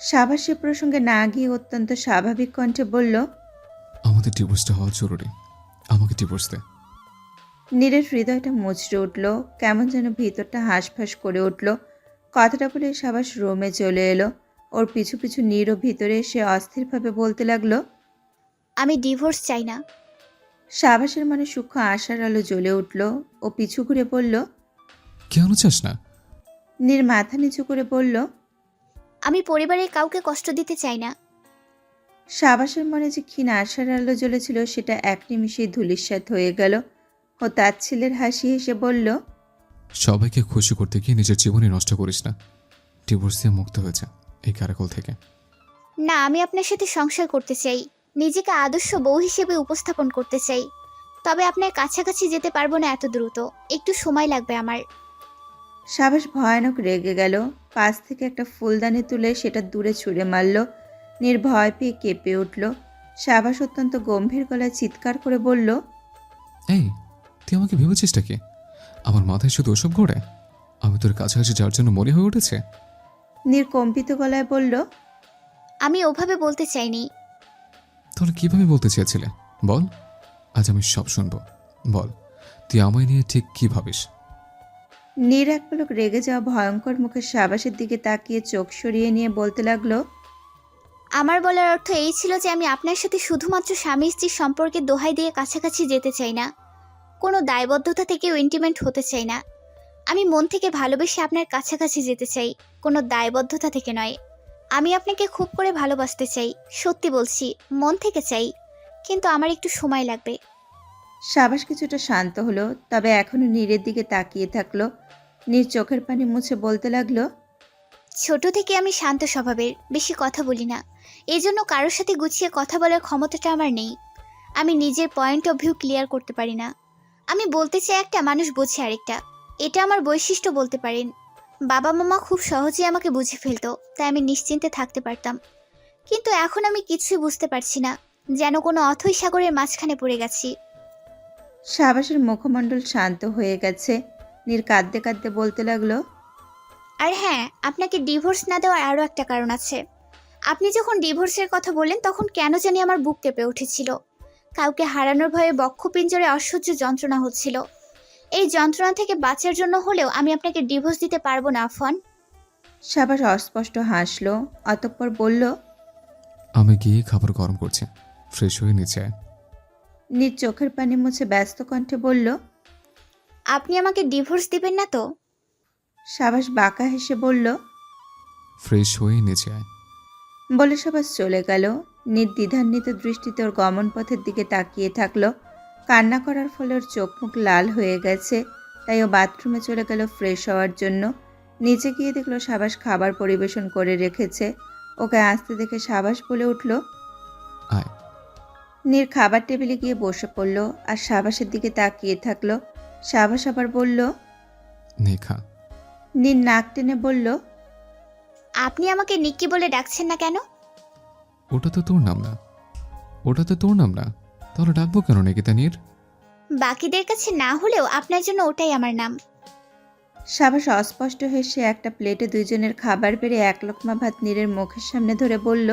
সাবাস সে প্রসঙ্গে না গিয়ে অত্যন্ত স্বাভাবিক কণ্ঠে বলল, আমাদের ডিভোর্সটা হওয়া জরুরি। আমাকে ডিভোর্স দে। নীরের হৃদয়টা মুচড়ে উঠল, কেমন যেন ভিতরটা হাঁসফাঁস করে উঠল। কথাটা বলে সাবাস রুমে চলে এলো। ওর পিছু পিছু নীরও ভিতরে এসে অস্থিরভাবে বলতে লাগলো। আমি ডিভোর্স চাই না। সাবাসের মনে সূক্ষ্ম আশার আলো জ্বলে উঠল। ও পিছু ঘুরে বলল। কেন চাস না? নীর মাথা নিচু করে বলল। আমি পরিবারের কাউকে কষ্ট দিতে চাই না। সাবাসের মনে যে ক্ষীণ আশার আলো জ্বলেছিল সেটা এক নিমিষেই ধূলিসাৎ হয়ে গেল। ও তাচ্ছিল্যের হাসি হেসে বলল। সবাইকে খুশি করতে গিয়ে নিজের জীবনই নষ্ট করিস না। ডিভোর্স দিয়ে মুক্ত হয়েছে এই ক্যারাকল থেকে। না, আমি আপনার সাথে সংসার করতে চাই, নিজেকে আদর্শ বউ হিসেবে উপস্থাপন করতে চাই। তবে আপনার কাছাকাছি যেতে পারবো না এত দ্রুত, একটু সময় লাগবে আমার। সাবাস ভয়ানক রেগে গেল। পাশ থেকে একটা ফুলদানি তুলে সেটা দূরে ছুঁড়ে মারল। নীর ভয় পেয়ে কেঁপে উঠল। সাবাস অত্যন্ত গম্ভীর গলায় চিৎকার করে বলল। এই, তুই আমাকে ভেবেছিসটা কি? আমার মাথায় শুধু ওসব ঘোরে? আমি তোর কাছাকাছি যার জন্য মনে হয়ে উঠেছে? নীর কম্পিত গলায় বলল। আমি ওভাবে বলতে চাইনি। তাহলে কিভাবে বলতে চেয়েছিলে বল? আজ আমি সব শুনবো। বল, তুই আমায় নিয়ে ঠিক কি ভাবিস? নীর এক পলক রেগে যাওয়া ভয়ঙ্কর মুখে সাবাসের দিকে তাকিয়ে চোখ সরিয়ে নিয়ে বলতে লাগলো। আমার বলার অর্থ এই ছিল যে আমি আপনার সাথে শুধুমাত্র স্বামী স্ত্রীর সম্পর্কে দোহাই দিয়ে কাছাকাছি যেতে চাই না, কোনো দায়বদ্ধতা থেকেও ইন্টিমেট হতে চাই না। আমি মন থেকে ভালোবেসে আপনার কাছাকাছি যেতে চাই, কোনো দায়বদ্ধতা থেকে নয়। আমি আপনাকে খুব করে ভালোবাসতে চাই, সত্যি বলছি, মন থেকে চাই, কিন্তু আমার একটু সময় লাগবে। সাবাস কিছুটা শান্ত হলো, তবে এখনো নীরের দিকে তাকিয়ে থাকলো। নীর চোখের পানি মুছে বলতে লাগলো। ছোট থেকে আমি শান্ত স্বভাবের, বেশি কথা বলি না। এই জন্য কারোর সাথে গুছিয়ে কথা বলার ক্ষমতাটা আমার নেই। আমি নিজের পয়েন্ট অফ ভিউ ক্লিয়ার করতে পারি না। আমি বলতে চাই একটা, মানুষ বোঝে আরেকটা। এটা আমার বৈশিষ্ট্য বলতে পারেন। বাবা মামা খুব সহজেই আমাকে বুঝে ফেলতো, তাই আমি নিশ্চিন্তে থাকতে পারতাম। কিন্তু এখন আমি কিছুই বুঝতে পারছি না, যেন কোনো অথৈ সাগরের মাঝখানে পড়ে গেছি। সাবাসের মুখমণ্ডল শান্ত হয়ে গেছে। নীর কাঁদতে কাঁদতে বলতে লাগলো। আর হ্যাঁ, আপনাকে ডিভোর্স না দেওয়ার আরও একটা কারণ আছে। আপনি যখন ডিভোর্সের কথা বললেন তখন কেন জানি আমার বুক কেঁপে উঠেছিল। কাউকে হারানোর ভয়ে বক্ষপিঞ্জরে অসহ্য যন্ত্রণা হচ্ছিল। এই যন্ত্রণা থেকে বাঁচার জন্য হলেও আমি আপনাকে ডিভোর্স দিতে পারবো না আফওয়ান। সাবাস অস্পষ্ট হাসলো, অতঃপর বলল। আমি গিয়ে খাবার গরম করছি, ফ্রেশ হয়ে নিচে আয়। নীর চোখের পানি মুছে ব্যস্ত কণ্ঠে বলল। আপনি আমাকে ডিভোর্স দিবেন না তো? সাবাস বাঁকা হেসে বলল। ফ্রেশ হয়ে নিচে আয়। বলে সাবাস চলে গেল। নীর দ্বিধান্বিত দৃষ্টিতে ওর গমন পথের দিকে তাকিয়ে থাকলো। কান্না করার ফলে ওর চোখ মুখ লাল হয়ে গেছে, তাই ও বাথরুমে চলে গেল ফ্রেশ হওয়ার জন্য। নিচে গিয়ে দেখলো সাবাস খাবার পরিবেশন করে রেখেছে। ওকে আসতে দেখে সাবাস বলে উঠল। আয়। নীর খাবার টেবিলে গিয়ে বসে পড়ল আর সাবাসের দিকে তাকিয়ে থাকলো। সাবাস আবার বলল। নে খা। নীর নাক টেনে বলল। আপনি আমাকে নিক্কি বলে ডাকছেন না কেন? ওটা তো তোর নাম না। ওটা তো তোর নাম না, তাহলে ডাকবো কেন নিকিতা নীর? বাকিদের কাছে না হলেও আপনার জন্য ওটাই আমার নাম। সাবাস অস্পষ্ট হেসে একটা প্লেটে দুইজনের খাবার বেড়ে এক লোকমা ভাত নীরের মুখের সামনে ধরে বলল।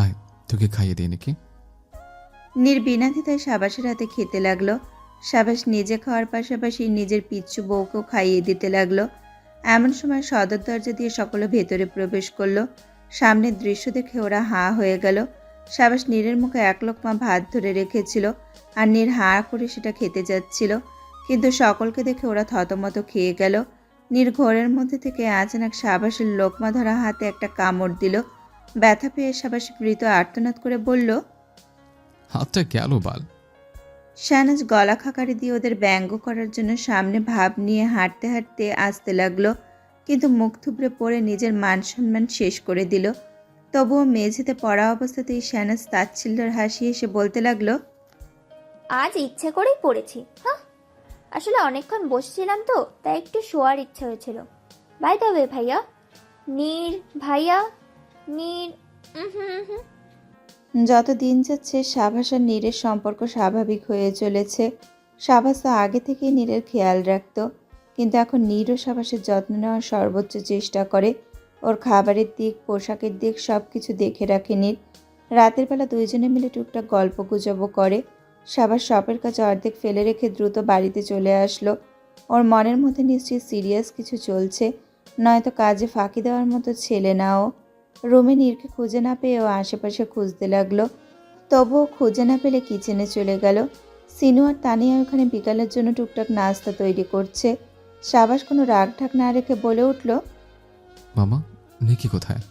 আয়, তোকে খাইয়ে দিই নাকি? নীর বিনা দ্বিধায় সাবাসের হাতে খেতে লাগলো। সাবাস নিজে খাওয়ার পাশাপাশি নিজের পিচ্চু বউকেও খাইয়ে দিতে লাগলো। এমন সময় সদর দরজা দিয়ে সকলে ভেতরে প্রবেশ করলো। সামনের দৃশ্য দেখে ওরা হাঁ হয়ে গেল। সাবাস নীরের মুখে এক লোকমা ভাত ধরে রেখেছিল আর নীর হাঁ করে সেটা খেতে যাচ্ছিল, কিন্তু সকলকে দেখে ওরা থতমত খেয়ে গেল। নীর ঘোরের মধ্যে থেকে আচানক সাবাসের লোকমা ধরা হাতে একটা কামড় দিল। ব্যথা পেয়ে সাবাস মৃত আর্তনাদ করে বলল। হাতটা গেল বাল। শাহনাজ গলা খাকারি দিয়ে ওদের ব্যঙ্গ করার জন্য সামনে ভাব নিয়ে হাঁটতে হাঁটতে আসতে লাগলো, কিন্তু মুখ থুবড়ে পড়ে নিজের মান সম্মান শেষ করে দিল। তবুও মেঝেতে পড়া অবস্থাতেই শাহনাজ তাচ্ছিল্যের হাসি এসে বলতে লাগলো। আজ ইচ্ছে করেই পড়েছি। হ্যাঁ, আসলে অনেকক্ষণ বসছিলাম তো, তাই একটু শোয়ার ইচ্ছে হয়েছিল। বাই দ্য ওয়ে ভাইয়া, নীর ভাইয়া, নীর। হুম। যত দিন যাচ্ছে সাবাস আর নীরের সম্পর্ক স্বাভাবিক হয়ে চলেছে। সাবাস তো আগে থেকেই নীরের খেয়াল রাখতো, কিন্তু এখন নীরও সাবাসের যত্ন নেওয়ার সর্বোচ্চ চেষ্টা করে। ওর খাবারের দিক, পোশাকের দিক সব কিছু দেখে রাখে নীর। রাতের বেলা দুইজনে মিলে টুকটাক গল্প গুজবও করে। সাবাস শপের কাছে অর্ধেক ফেলে রেখে দ্রুত বাড়িতে চলে আসলো। ওর মনের মধ্যে নিশ্চয়ই সিরিয়াস কিছু চলছে, নয়তো কাজে ফাঁকি দেওয়ার মতো ছেলে না ও। রুমে নীরকে খুঁজে না পেয়ে ও আশেপাশে খুঁজতে লাগলো, তবুও খুঁজে না পেলে কিচেনে চলে গেল। সিনু আর তানিয়া ওখানে বিকালের জন্য টুকটাক নাস্তা তৈরি করছে। সাবাস কোনো রাগ ঢাক না রেখে বলে উঠল, মামা, নিকি কোথায়?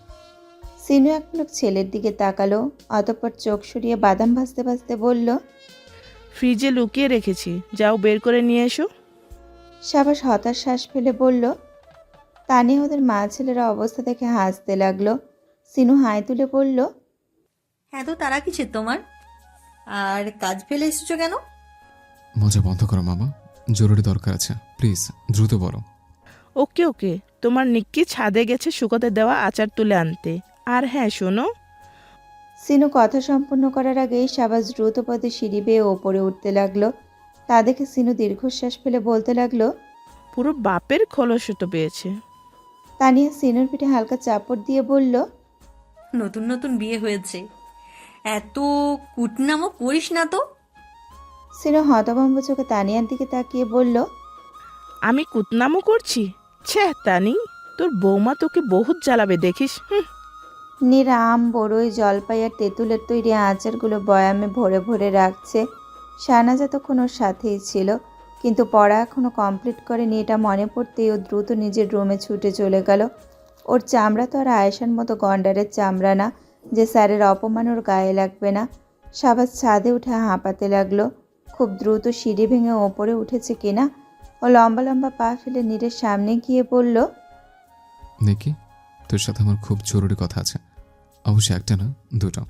সিনু এক পলক ছেলের দিকে তাকালো, অতঃপর চোখ সরিয়ে বাদাম ভাজতে ভাজতে বলল। ফ্রিজে লুকিয়ে রেখেছি, যাও বের করে নিয়ে এসো। সাবাস হতাশ শ্বাস ফেলে বলল। তানিয়া ওদের মা ছেলেরা অবস্থা দেখে হাসতে লাগলো। সিনু হাই তুলে বলল, এত তারা কিসের তোমার? আর কাজ ফেলে এসেছো কেন? মজা বন্ধ করো মামা, জরুরি দরকার আছে, প্লিজ দ্রুত বলো। ওকে ওকে, তোমার নিক্কি ছাদে গেছে শুকোতে দেওয়া আচার তুলে আনতে। আর হ্যাঁ শোনো, সিনু কথা সম্পূর্ণ করার আগেই সাবাস দ্রুত পদে সিঁড়ি বেয়ে ওপরে উঠতে লাগলো। তা দেখে সিনু দীর্ঘশ্বাস ফেলে বলতে লাগলো। পুরো বাপের খোলসুতো পেয়েছে। তানিয়া সিনুর পিঠে হালকা চাপড় দিয়ে বলল, নতুন নতুন বিয়ে হয়েছে, এত কুটনামও করিস না তো। সিনু হতভম্ব চোখে তানিয়ার দিকে তাকিয়ে বলল, আমি কুতনামো করছি? ছ্যা তানি, তোর বৌমা তোকে বহুত জ্বালাবে দেখিস। নীর আম, বড়ই, জলপাই আর তেঁতুলের তৈরি আচারগুলো বয়ামে ভরে ভরে রাখছে। শাহনাজ এতক্ষণ ওর সাথেই ছিল, কিন্তু পড়া এখনও কমপ্লিট করেনি এটা মনে পড়তেই ও দ্রুত নিজের রুমে ছুটে চলে গেল। ওর চামড়া তো আর আয়েশার মতো গন্ডারের চামড়া না যে স্যারের অপমান ওর গায়ে লাগবে না। সাবাস ছাদে উঠে হাঁপাতে লাগলো। খুব দ্রুত সিঁড়ি ভেঙে ওপরে উঠেছে কিনা ও লম্বা লম্বা পা ফেলে নীরের সামনে গিয়ে বলল, নিকি, তোর সাথে আমার খুব জরুরি কথা আছে, অবশ্যই একটা না, দুটো।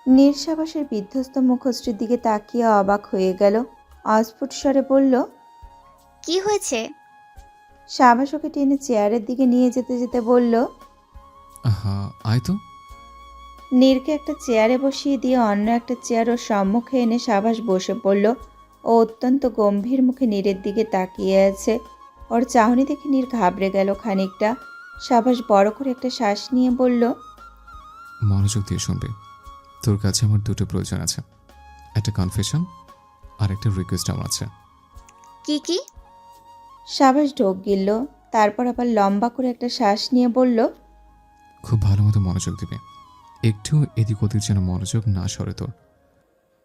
নীর সাবাসের বিধ্বস্ত মুখশ্রীর দিকে তাকিয়ে অবাক হয়ে গেল। অস্ফুট স্বরে বলল। কি হয়েছে? সাবাস ওকে টেনে চেয়ারের দিকে নিয়ে যেতে যেতে বলল। আহা, আয় তো। নীরকে একটা চেয়ারে বসিয়ে দিয়ে অন্য একটা চেয়ার ওর সম্মুখে এনে সাবাস বসে পড়ল। ও অত্যন্ত গম্ভীর মুখে নীরের দিকে তাকিয়ে আছে। ওর চাহনি দেখে নীর ঘাবড়ে গেল খানিকটা। সাবাস বড় করে একটা শ্বাস নিয়ে বলল, মনোযোগ দিয়ে শুনবি। তোর কাছে আমার দুটো প্রয়োজন আছে, একটা কনফেশন আর একটা রিকোয়েস্ট আমার আছে। কি কি? সাবাস ঢোক গিলল, তারপর আবার লম্বা করে একটা শ্বাস নিয়ে বলল, খুব ভালো মতো মনোযোগ দিবি, একটু এদিক ওদিক যেন মনোযোগ না সরে তোর।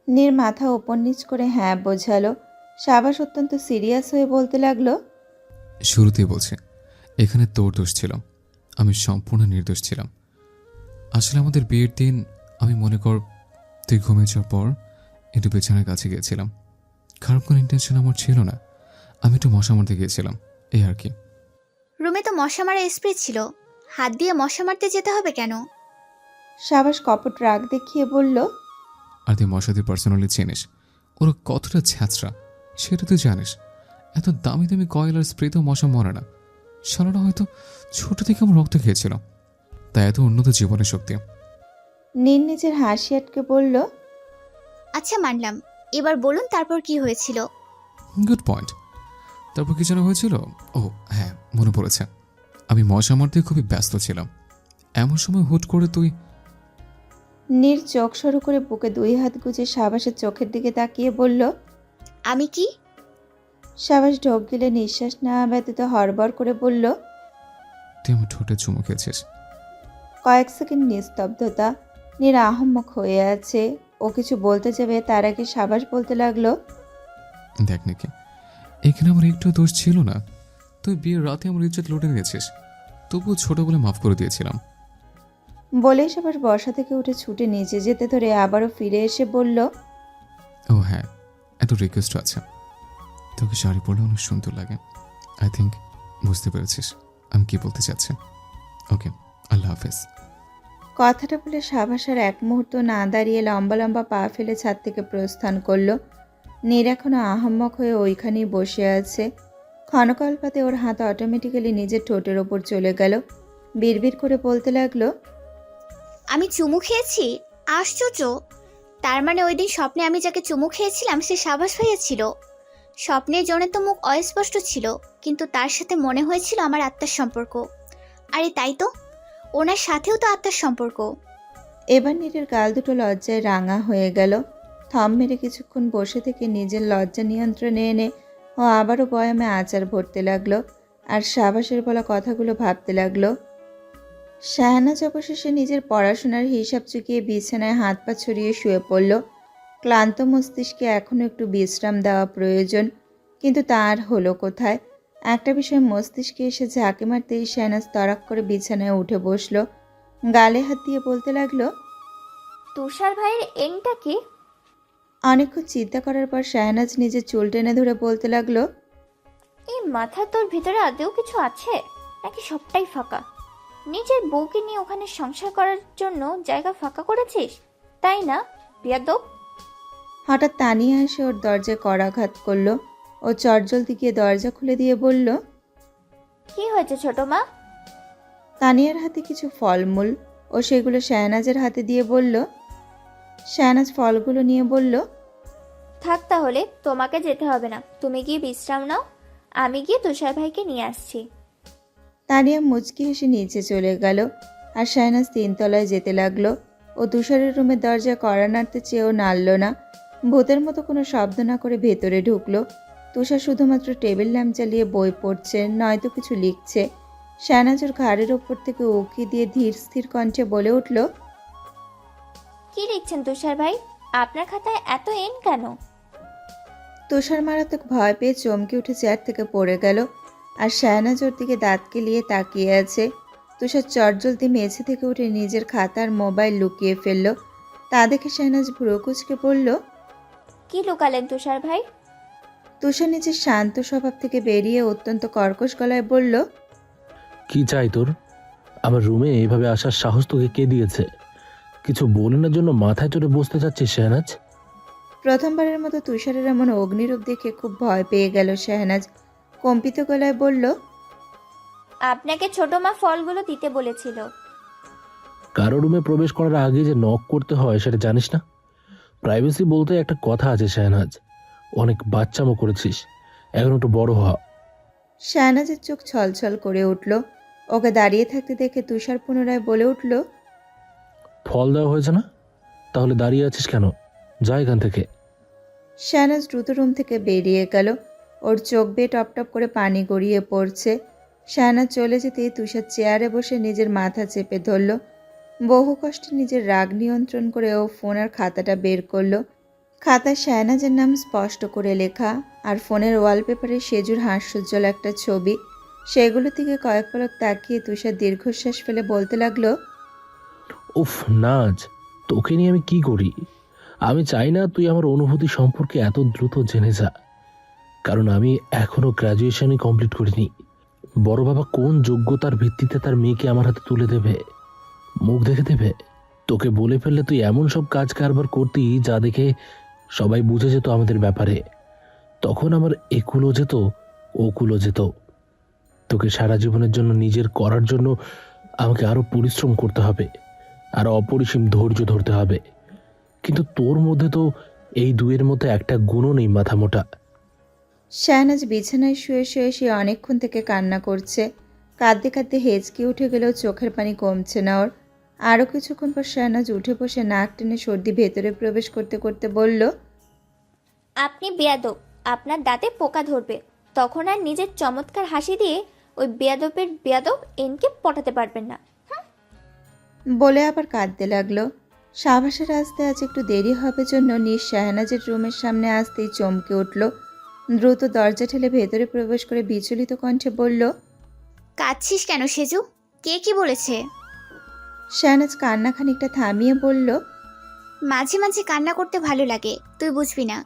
নীর মাথা ওপর নিচ করে হ্যাঁ বোঝালো। সাবাস অত্যন্ত সিরিয়াস হয়ে বলতে লাগলো, শুরুতেই বলছি, এখানে তোর দোষ ছিল, আমি সম্পূর্ণ নির্দোষ ছিলাম। আসলে আমাদের বিয়ের দিন আমি মনে কর তুই ঘুমিয়ে যাওয়ার পর একটু পেছনের কাছে গিয়েছিলাম। খারাপ কোনো ইন্টেনশন আমার ছিল না, আমি একটু মশা মারতে গিয়েছিলাম, এই আর কি। রুমে তো মশা মারা স্প্রে ছিল, হাত দিয়ে মশা মারতে যেতে হবে কেন? সাবাস কপট রাগ দেখিয়ে বলল, আর তুই মশাদের পার্সোনালি চিনিস, ওরা কতটা ছ্যাঁচড়া সেটা তুই জানিস। এত দামি দামি কয়েল আর স্প্রেতেও মশা মরে না। শালারা হয়তো ছোট থেকে আমার রক্ত খেয়েছিল, তাই এত উন্নত জীবনের শক্তি। নীর নিজের হাসি আটকে বলল, আচ্ছা মানলাম, এবার বলুন তারপর কি হয়েছিল? Good point. তারপর কি যেন হয়েছিল? ও হ্যাঁ, মনে পড়েছে। আমি মশা মারতে খুবই ব্যস্ত ছিলাম, এমন সময় হুট করে তুই। নীর চোখ সরু করে বুকে দুই হাত গুজে সাবাসের চোখের দিকে তাকিয়ে বলল। আমি কি? সাবাস ঢোক গিলে নিঃশ্বাস নেওয়া ব্যতীত হড়বড় করে বলল। তুই আমার ঠোঁটে চুমু খেয়েছিস। কয়েক সেকেন্ড নিস্তব্ধতা। নীর আহম্মক হয়ে আছে। ও কিছু বলতে যাবে তার আগে সাবাস বলতে লাগলো, দেখ নাকি, এখানে আমার একটু দোষ ছিল না। তুই বিয়ের রাতে আমার ইজ্জত লুটে নিয়েছিস, তবুও ছোট বলে মাফ করে দিয়েছিলাম। বলেই সাবাস বসা থেকে উঠে ছুটে নিচে যেতে ধরে আবারও ফিরে এসে বলল, ও হ্যাঁ, এত রিকোয়েস্ট আছে। তোকে শাড়ি পরলে অনেক সুন্দর লাগে। আই থিঙ্ক বুঝতে পেরেছিস আমি কি বলতে চাচ্ছি। ওকে, আল্লাহ হাফেজ। কথাটা বলে সাবাস আর এক মুহূর্ত না দাঁড়িয়ে লম্বা লম্বা পা ফেলে ছাদ থেকে প্রস্থান করলো। নীর এখনো আহম্মক হয়ে ওইখানেই বসে আছে। ক্ষণকল্পাতে ওর হাত অটোমেটিক্যালি নিজের ঠোঁটের ওপর চলে গেল। বিড়বিড় করে বলতে লাগলো, আমি চুমু খেয়েছি? আশ্চর্য! তার মানে ওই দিন স্বপ্নে আমি যাকে চুমু খেয়েছিলাম সে সাবাস ভাইয়া ছিল। স্বপ্নের জন্য তো মুখ অস্পষ্ট ছিল, কিন্তু তার সাথে মনে হয়েছিল আমার আত্মার সম্পর্ক। আরে তাই তো, ওনার সাথেও তো আত্মার সম্পর্ক। এবার নীরের গাল দুটো লজ্জায় রাঙা হয়ে গেল। থম মেরে কিছুক্ষণ বসে থেকে নিজের লজ্জা নিয়ন্ত্রণে এনে ও আবারও বয়ামে আচার ভরতে লাগলো আর সাবাসের বলা কথাগুলো ভাবতে লাগলো। শাহনাজ অবশেষে নিজের পড়াশোনার হিসাব চুকিয়ে বিছানায় হাত পা ছড়িয়ে শুয়ে পড়ল। ক্লান্ত মস্তিষ্কে এখনও একটু বিশ্রাম দেওয়া প্রয়োজন, কিন্তু তার হলো কোথায়। একটা বিষয় মস্তিষ্কে এসে ঝাঁকি মারতেই শাহনাজ তড়াক করে বিছানায় উঠে বসলো। গালে হাত দিয়ে বলতে লাগলো, তুষার ভাইয়ের এনটা কি? অনেকক্ষণ চিন্তা করার পর শাহনাজ নিজের চুল টেনে ধরে বলতে লাগলো, এই মাথা তোর ভিতরে আদেও কিছু আছে নাকি সবটাই ফাঁকা? নিজের বউকে নিয়ে ওখানে সংসার করার জন্য জায়গা ফাঁকা করেছিস, তাই না বেয়াদব? হঠাৎ তানিয়া এসে ওর দরজায় করাঘাত করলো। ও চটজলদি গিয়ে দরজা খুলে দিয়ে বলল, কি হয়েছে ছোট মা? তানিয়ার হাতে কিছু ফলমূল ও সেগুলো শাহনাজের হাতে দিয়ে বলল। শাহনাজ ফলগুলো নিয়ে বলল, থাক তাহলে, তোমাকে যেতে হবে না, তুমি গিয়ে বিশ্রাম নাও, আমি গিয়ে তুষার ভাইকে নিয়ে আসছি। তানিয়া মুচকি হেসে নিচে চলে গেল আর শাহনাজ তিনতলায় যেতে লাগলো। ও তুষারের রুমের দরজায় কড়া নাড়তে চেয়েও নাড়ল না। ভূতের মতো কোনো শব্দ না করে ভেতরে ঢুকলো। তুষার শুধুমাত্র টেবিল ল্যাম্প জ্বালিয়ে বই পড়ছে, নয়তো কিছু লিখছে। শাহনাজ ওর ঘাড়ের ওপর থেকে উকি দিয়ে ধীর স্থির কণ্ঠে বলে উঠল, কি লিখছেন তুষার ভাই? আপনার খাতায় এত এন কেন? তুষার মারাত্মক ভয় পেয়ে চমকে উঠে চেয়ার থেকে পড়ে গেল আর শাহনাজ ওর দিকে দাঁত কেলিয়ে তাকিয়ে আছে। তুষার চটজলদি মেঝে থেকে উঠে নিজের খাতার মোবাইল লুকিয়ে ফেলল। তা দেখে শাহনাজ ভ্রু কুঁচকে পড়ল। কি লুকালেন তুষার ভাই? তুষার নিজের শান্ত স্বভাব থেকে বেরিয়ে অত্যন্ত কর্কশ গলায় বলল, কি চাই তোর? আমার রুমে এইভাবে আসার সাহস তোকে কে দিয়েছে? কিছু বলার জন্য মাথায় চড়ে বসতে চাচ্ছিস শাহনাজ? প্রথমবারের মতো তুষারের এমন অগ্নিরূপ দেখে খুব ভয় পেয়ে গেল শাহনাজ। কম্পিত গলায় বলল, আপনাকে ছোট মা ফলগুলো দিতে বলেছিল। কারো রুমে প্রবেশ করার আগে যে নক করতে হয় সেটা জানিস না? প্রাইভেসি বলতে একটা কথা আছে শাহনাজ। অনেক বাচ্চামো করেছিস, এখন একটু বড় হ। শাহনাজের চোখ ছলছল করে উঠল। ওকে দাঁড়িয়ে থাকতে দেখে তুষার পুনরায় বলে উঠল, ফল দেওয়া হয়েছে না? তাহলে দাঁড়িয়ে আছিস কেন? যা এখান থেকে। শাহনাজ দ্রুত রুম থেকে বেরিয়ে গেল। ওর চোখ বেয়ে টপ টপ করে পানি গড়িয়ে পড়ছে। শাহনাজ চলে যেতেই তুষার চেয়ারে বসে নিজের মাথা চেপে ধরল। বহু কষ্টে নিজের রাগ নিয়ন্ত্রণ করে ও ফোন আর খাতাটা বের করলো। খাতায় শাহনাজের নাম স্পষ্ট করে লেখা আর ফোনের ওয়ালপেপারে সেজুর হাস্যোজ্জ্বল একটা ছবি। সেগুলো থেকে কয়েক পলক তাকিয়ে তুষার দীর্ঘশ্বাস ফেলে বলতে লাগলো, উফ নাজ, তোকে নিয়ে আমি কি করি? আমি চাই না তুই আমার অনুভূতি সম্পর্কে এত দ্রুত জেনে যা, কারণ আমি এখনো গ্র্যাজুয়েশনই কমপ্লিট করিনি। বড় বাবা কোন যোগ্যতার ভিত্তিতে তার মেয়েকে আমার হাতে তুলে দেবে? মুখ দেখে দেবে? তোকে বলে ফেললে তুই এমন সব কাজ কারবার করতি যা দেখে সবাই বুঝে যেত আমাদের ব্যাপারে। তখন আমার একুলো যেত, ওকুলো যেত। তোকে সারা জীবনের জন্য নিজের করার জন্য আমাকে আরো পরিশ্রম করতে হবে, আরো অপরিসীম ধৈর্য ধরতে হবে। কিন্তু তোর মধ্যে তো এই দুয়ের মধ্যে একটা গুণও নেই, মাথা মোটা। শাহনাজ বিছানায় শুয়ে শুয়ে সে অনেকক্ষণ থেকে কান্না করছে। কাঁদতে কাঁদতে হেঁচকে উঠে গেলেও চোখের পানি কমছে না ওর। আরও কিছুক্ষণ পর শাহনাজ উঠে বসে নাক টেনে সর্দি ভেতরে প্রবেশ করতে করতে বলল, আপনি বেয়াদব, আপনার দাঁতে পোকা ধরবে, তখন আর নিজের চমৎকার হাসি দিয়ে ওই বেয়াদবের বেয়াদব এনকে পটাতে পারবেন না। বলে আবার কাঁদতে লাগলো। সাবাসের আসতে আজ একটু দেরি হবে জন্য নিজ শাহনাজের রুমের সামনে আসতেই চমকে উঠল। দ্রুত দরজা ঠেলে ভেতরে প্রবেশ করে বিচলিত কণ্ঠে বলল, কাঁদছিস কেন সেজু? কে কি বলেছে? শাহনাজ কান্না খানিকটা থামিয়ে বলল, মাঝে মাঝে কান্না করতে ভালো লাগে, তুই বুঝবি না।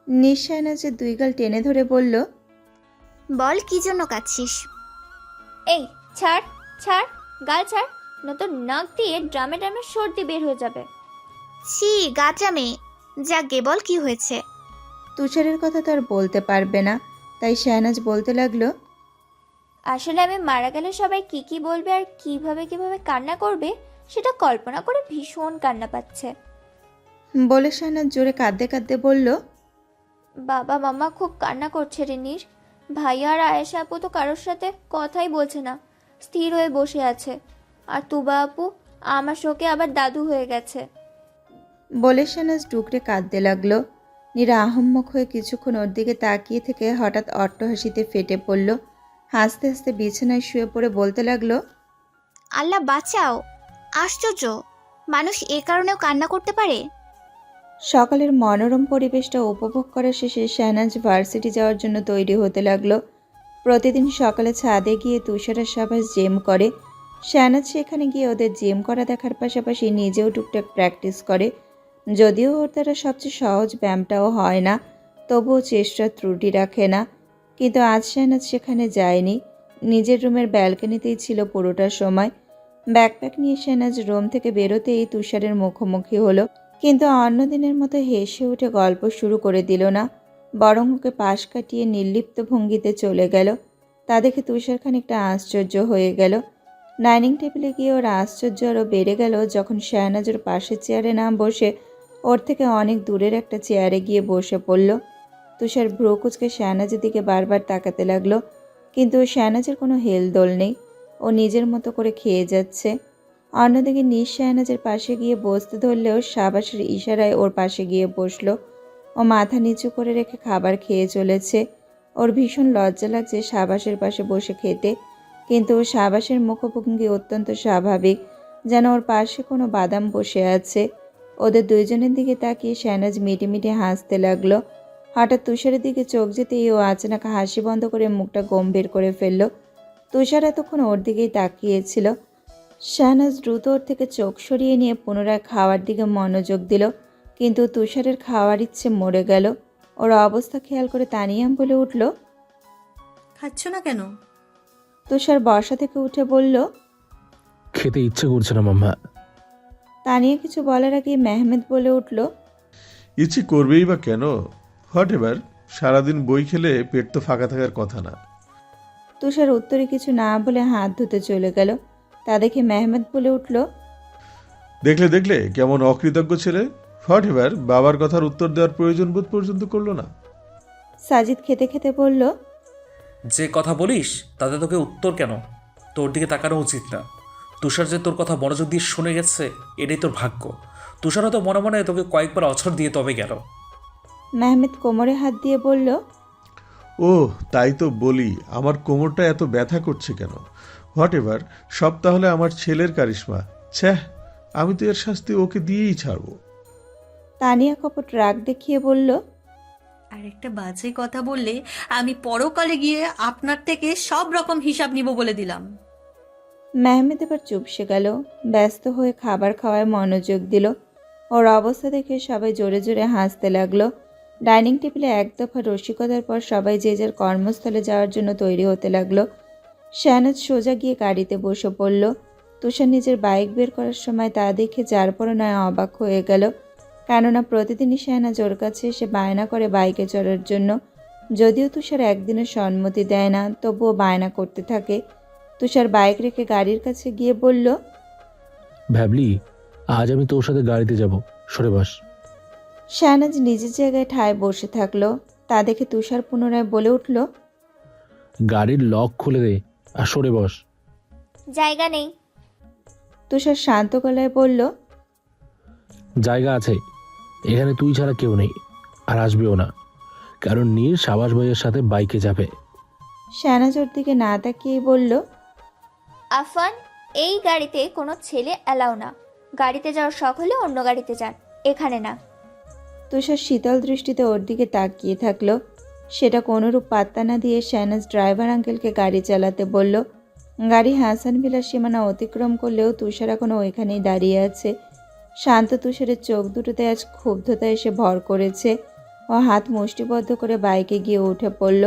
নিজ শাহনাজের দুই গাল টেনে ধরে বলল, বল কি জন্য কাঁদছিস? এই ছাড় ছাড়, গাল ছাড়, নতুন নাক দিয়ে ড্রামে ড্রামে সর্দি বের হয়ে যাবে। ছি গাচামে, যাকে বল কি হয়েছে? তুষারের কথা তো আর বলতে পারবে না, তাই শাহনাজ বলতে লাগলো, আসলে আমি মারা গেলে সবাই কি কি বলবে আর কিভাবে কিভাবে কান্না করবে সেটা কল্পনা করে ভীষণ কান্না পাচ্ছে। বলে শাহনাজ জোরে কাঁদতে কাঁদতে বলল, বাবা মামা খুব কান্না করছে রে নীর। ভাইয়া আর আয়েশা আপু তো কারোর সাথে কথাই বলছে না। স্থির হয়ে বসে আছে। আর তুবা আপু আমার শোকে আবার দাদু হয়ে গেছে। বলে শাহনাজ ডুকরে কাঁদতে লাগলো। নীরা আহম্মক হয়ে কিছুক্ষণ ওর দিকে তাকিয়ে থেকে হঠাৎ অট্টহাসিতে ফেটে পড়ল। হাসতে হাসতে বিছানায় শুয়ে পড়ে বলতে লাগলো, আল্লাহ বাঁচাও, আশ্চর্য, মানুষ এ কারণেও কান্না করতে পারে। সকালের মনোরম পরিবেশটা উপভোগ করা শেষে শাহনাজ ভার্সিটি যাওয়ার জন্য তৈরি হতে লাগলো। প্রতিদিন সকালে ছাদে গিয়ে তুষার আর সাবাস জিম করে। শাহনাজ সেখানে গিয়ে ওদের জিম করা দেখার পাশাপাশি নিজেও টুকটাক প্র্যাকটিস করে। যদিও ওর দ্বারা সবচেয়ে সহজ ব্যায়ামটাও হয় না, তবুও চেষ্টার ত্রুটি রাখে না। কিন্তু আজ শাহনাজ সেখানে যায়নি, নিজের রুমের ব্যালকনিতেই ছিল পুরোটা সময়। ব্যাকপ্যাক নিয়ে শাহনাজ রুম থেকে বেরোতেই তুষারের মুখোমুখি হলো, কিন্তু অন্য দিনের মতো হেসে উঠে গল্প শুরু করে দিল না, বরং ওকে পাশ কাটিয়ে নির্লিপ্ত ভঙ্গিতে চলে গেল। তা দেখে তুষার খানিকটা আশ্চর্য হয়ে গেল। ডাইনিং টেবিলে গিয়ে ওর আশ্চর্য আরও বেড়ে গেল যখন শাহনাজ ওর পাশের চেয়ারে না বসে ওর থেকে অনেক দূরের একটা চেয়ারে গিয়ে বসে পড়ল। তুষার ভ্রু কুঁচকে শাহনাজের দিকে বারবার তাকাতে লাগলো, কিন্তু শাহনাজের কোনো হেলদোল নেই। ও নিজের মতো করে খেয়ে যাচ্ছে। অন্যদিকে নিজ শাহনাজের পাশে গিয়ে বসতে ধরলেও সাবাসের ইশারায় ওর পাশে গিয়ে বসলো। ও মাথা নিচু করে রেখে খাবার খেয়ে চলেছে। ওর ভীষণ লজ্জা লাগছে সাবাসের পাশে বসে খেতে, কিন্তু সাবাসের মুখভঙ্গি অত্যন্ত স্বাভাবিক, যেন ওর পাশে কোনো বাদাম বসে আছে। ওদের দুইজনের দিকে তাকিয়ে শাহনাজ মিটিমিটি হাসতে লাগলো। হঠাৎ তুষারের দিকে চোখ যেতেই ও আচানক হাসি বন্ধ করে মুখটা গম্ভীর করে ফেলল। তুষার এতক্ষণ ওর দিকেই তাকিয়েছিল। শাহনাজ দ্রুত ওর থেকে চোখ সরিয়ে নিয়ে পুনরায় খাওয়ার দিকে মনোযোগ দিল, কিন্তু তুষারের খাওয়ার ইচ্ছে মরে গেল। ওর অবস্থা খেয়াল করে তানিয়াম বলে উঠল। খাচ্ছ না কেন? তুষার বসা থেকে উঠে বলল। খেতে ইচ্ছে করছে না মাম্মা। তানিয়া কিছু বলার আগে মেহমেদ বলে উঠল। ইচ্ছে করবেই বা কেন? হোয়াট এভার, সারাদিন বই খেলে পেট তো ফাঁকা থাকার কথা না। তুষার উত্তরে কিছু না বলে হাত ধুতে চলে গেল। তা দেখে মেহমেদ বলে উঠল। দেখলে দেখলে কেমন অকৃতজ্ঞ ছেলে। হোয়াট এভার, বাবার কথার উত্তর দেওয়ার প্রয়োজন বোধ পর্যন্ত করলো না। সাজিদ খেতে খেতে বলল। যে কথা বলিস তাতে তোকে উত্তর কেন? তোর দিকে তাকানো উচিত না। তুষার যে তোর কথা মনোযোগ দিয়ে শুনে গেছে, এটাই তোর ভাগ্য। তুষারও তো মনে মনে তোকে কয়েকবার অছর দিয়ে তবে গেল। মেহমেদ কোমরে হাত দিয়ে বলল। ও তাই তো বলি, আমার কোমরটা এত ব্যথা করছে কেন? হোয়াট এভার, সব তাহলে আমার ছেলের কারিশমা। ছ্যাঃ, আমি তো এর শাস্তি ওকে দিয়েই ছাড়বো। তানিয়া কপট রাগ দেখিয়ে বলল। আর একটা বাজে কথা বললে আমি পরকালে গিয়ে আপনার থেকে সব রকম হিসাব নিব বলে দিলাম। মেহমেদ এবার চুপসে গেল, ব্যস্ত হয়ে খাবার খাওয়ায় মনোযোগ দিল। ওর অবস্থা দেখে সবাই জোরে জোরে হাসতে লাগলো। ডাইনিং টেবিলে এক দফা রসিকতার পর সবাই যে যার কর্মস্থলে যাওয়ার জন্য তৈরি হতে লাগলো। শাহনাজ সোজা গিয়ে গাড়িতে বসে পড়ল। তুষার নিজের বাইক বের করার সময় তা দেখে যার পর নয় অবাক হয়ে গেল, কেননা প্রতিদিনই শাহনাজ ওর কাছে এসে বায়না করে বাইকে চড়ার জন্য। যদিও তুষার একদিনও সম্মতি দেয় না, তবুও বায়না করতে থাকে। তুষার বাইক রেখে গাড়ির কাছে গিয়ে বলল। ভাবলি আজ আমি তোর সাথে গাড়িতে যাব, সরে বস। শাহনাজ নিজের জায়গায় ঠায় বসে থাকলো। তা দেখে তুষার পুনরায় বলে উঠল। গাড়ির লক খুলে দে আর সরে বস। জায়গা নেই। তুষার শান্ত গলায় বলল। জায়গা আছে, এখানে তুই ছাড়া কেউ নেই, আর আসবেও না, কারণ নীর সাবাস ভাইয়ের সাথে বাইকে যাবে। শাহনাজ ওর দিকে না তাকিয়েই বলল। আফান, এই গাড়িতে কোনো ছেলে অ্যালাউ না। গাড়িতে যাওয়ার শখ হলে অন্য গাড়িতে যান, এখানে না। তুষার শীতল দৃষ্টিতে ওর দিকে তাকিয়ে থাকলো। সেটা কোনোরূপ পাত্তা না দিয়ে শাহনাজ ড্রাইভার আঙ্কেলকে গাড়ি চালাতে বলল। গাড়ি হাসান ভিলার সীমানা অতিক্রম করলেও তুষার এখনও ওইখানেই দাঁড়িয়ে আছে। শান্ত তুষারের চোখ দুটোতে আজ ক্ষুব্ধতা এসে ভর করেছে। ও হাত মুষ্টিবদ্ধ করে বাইকে গিয়ে উঠে পড়ল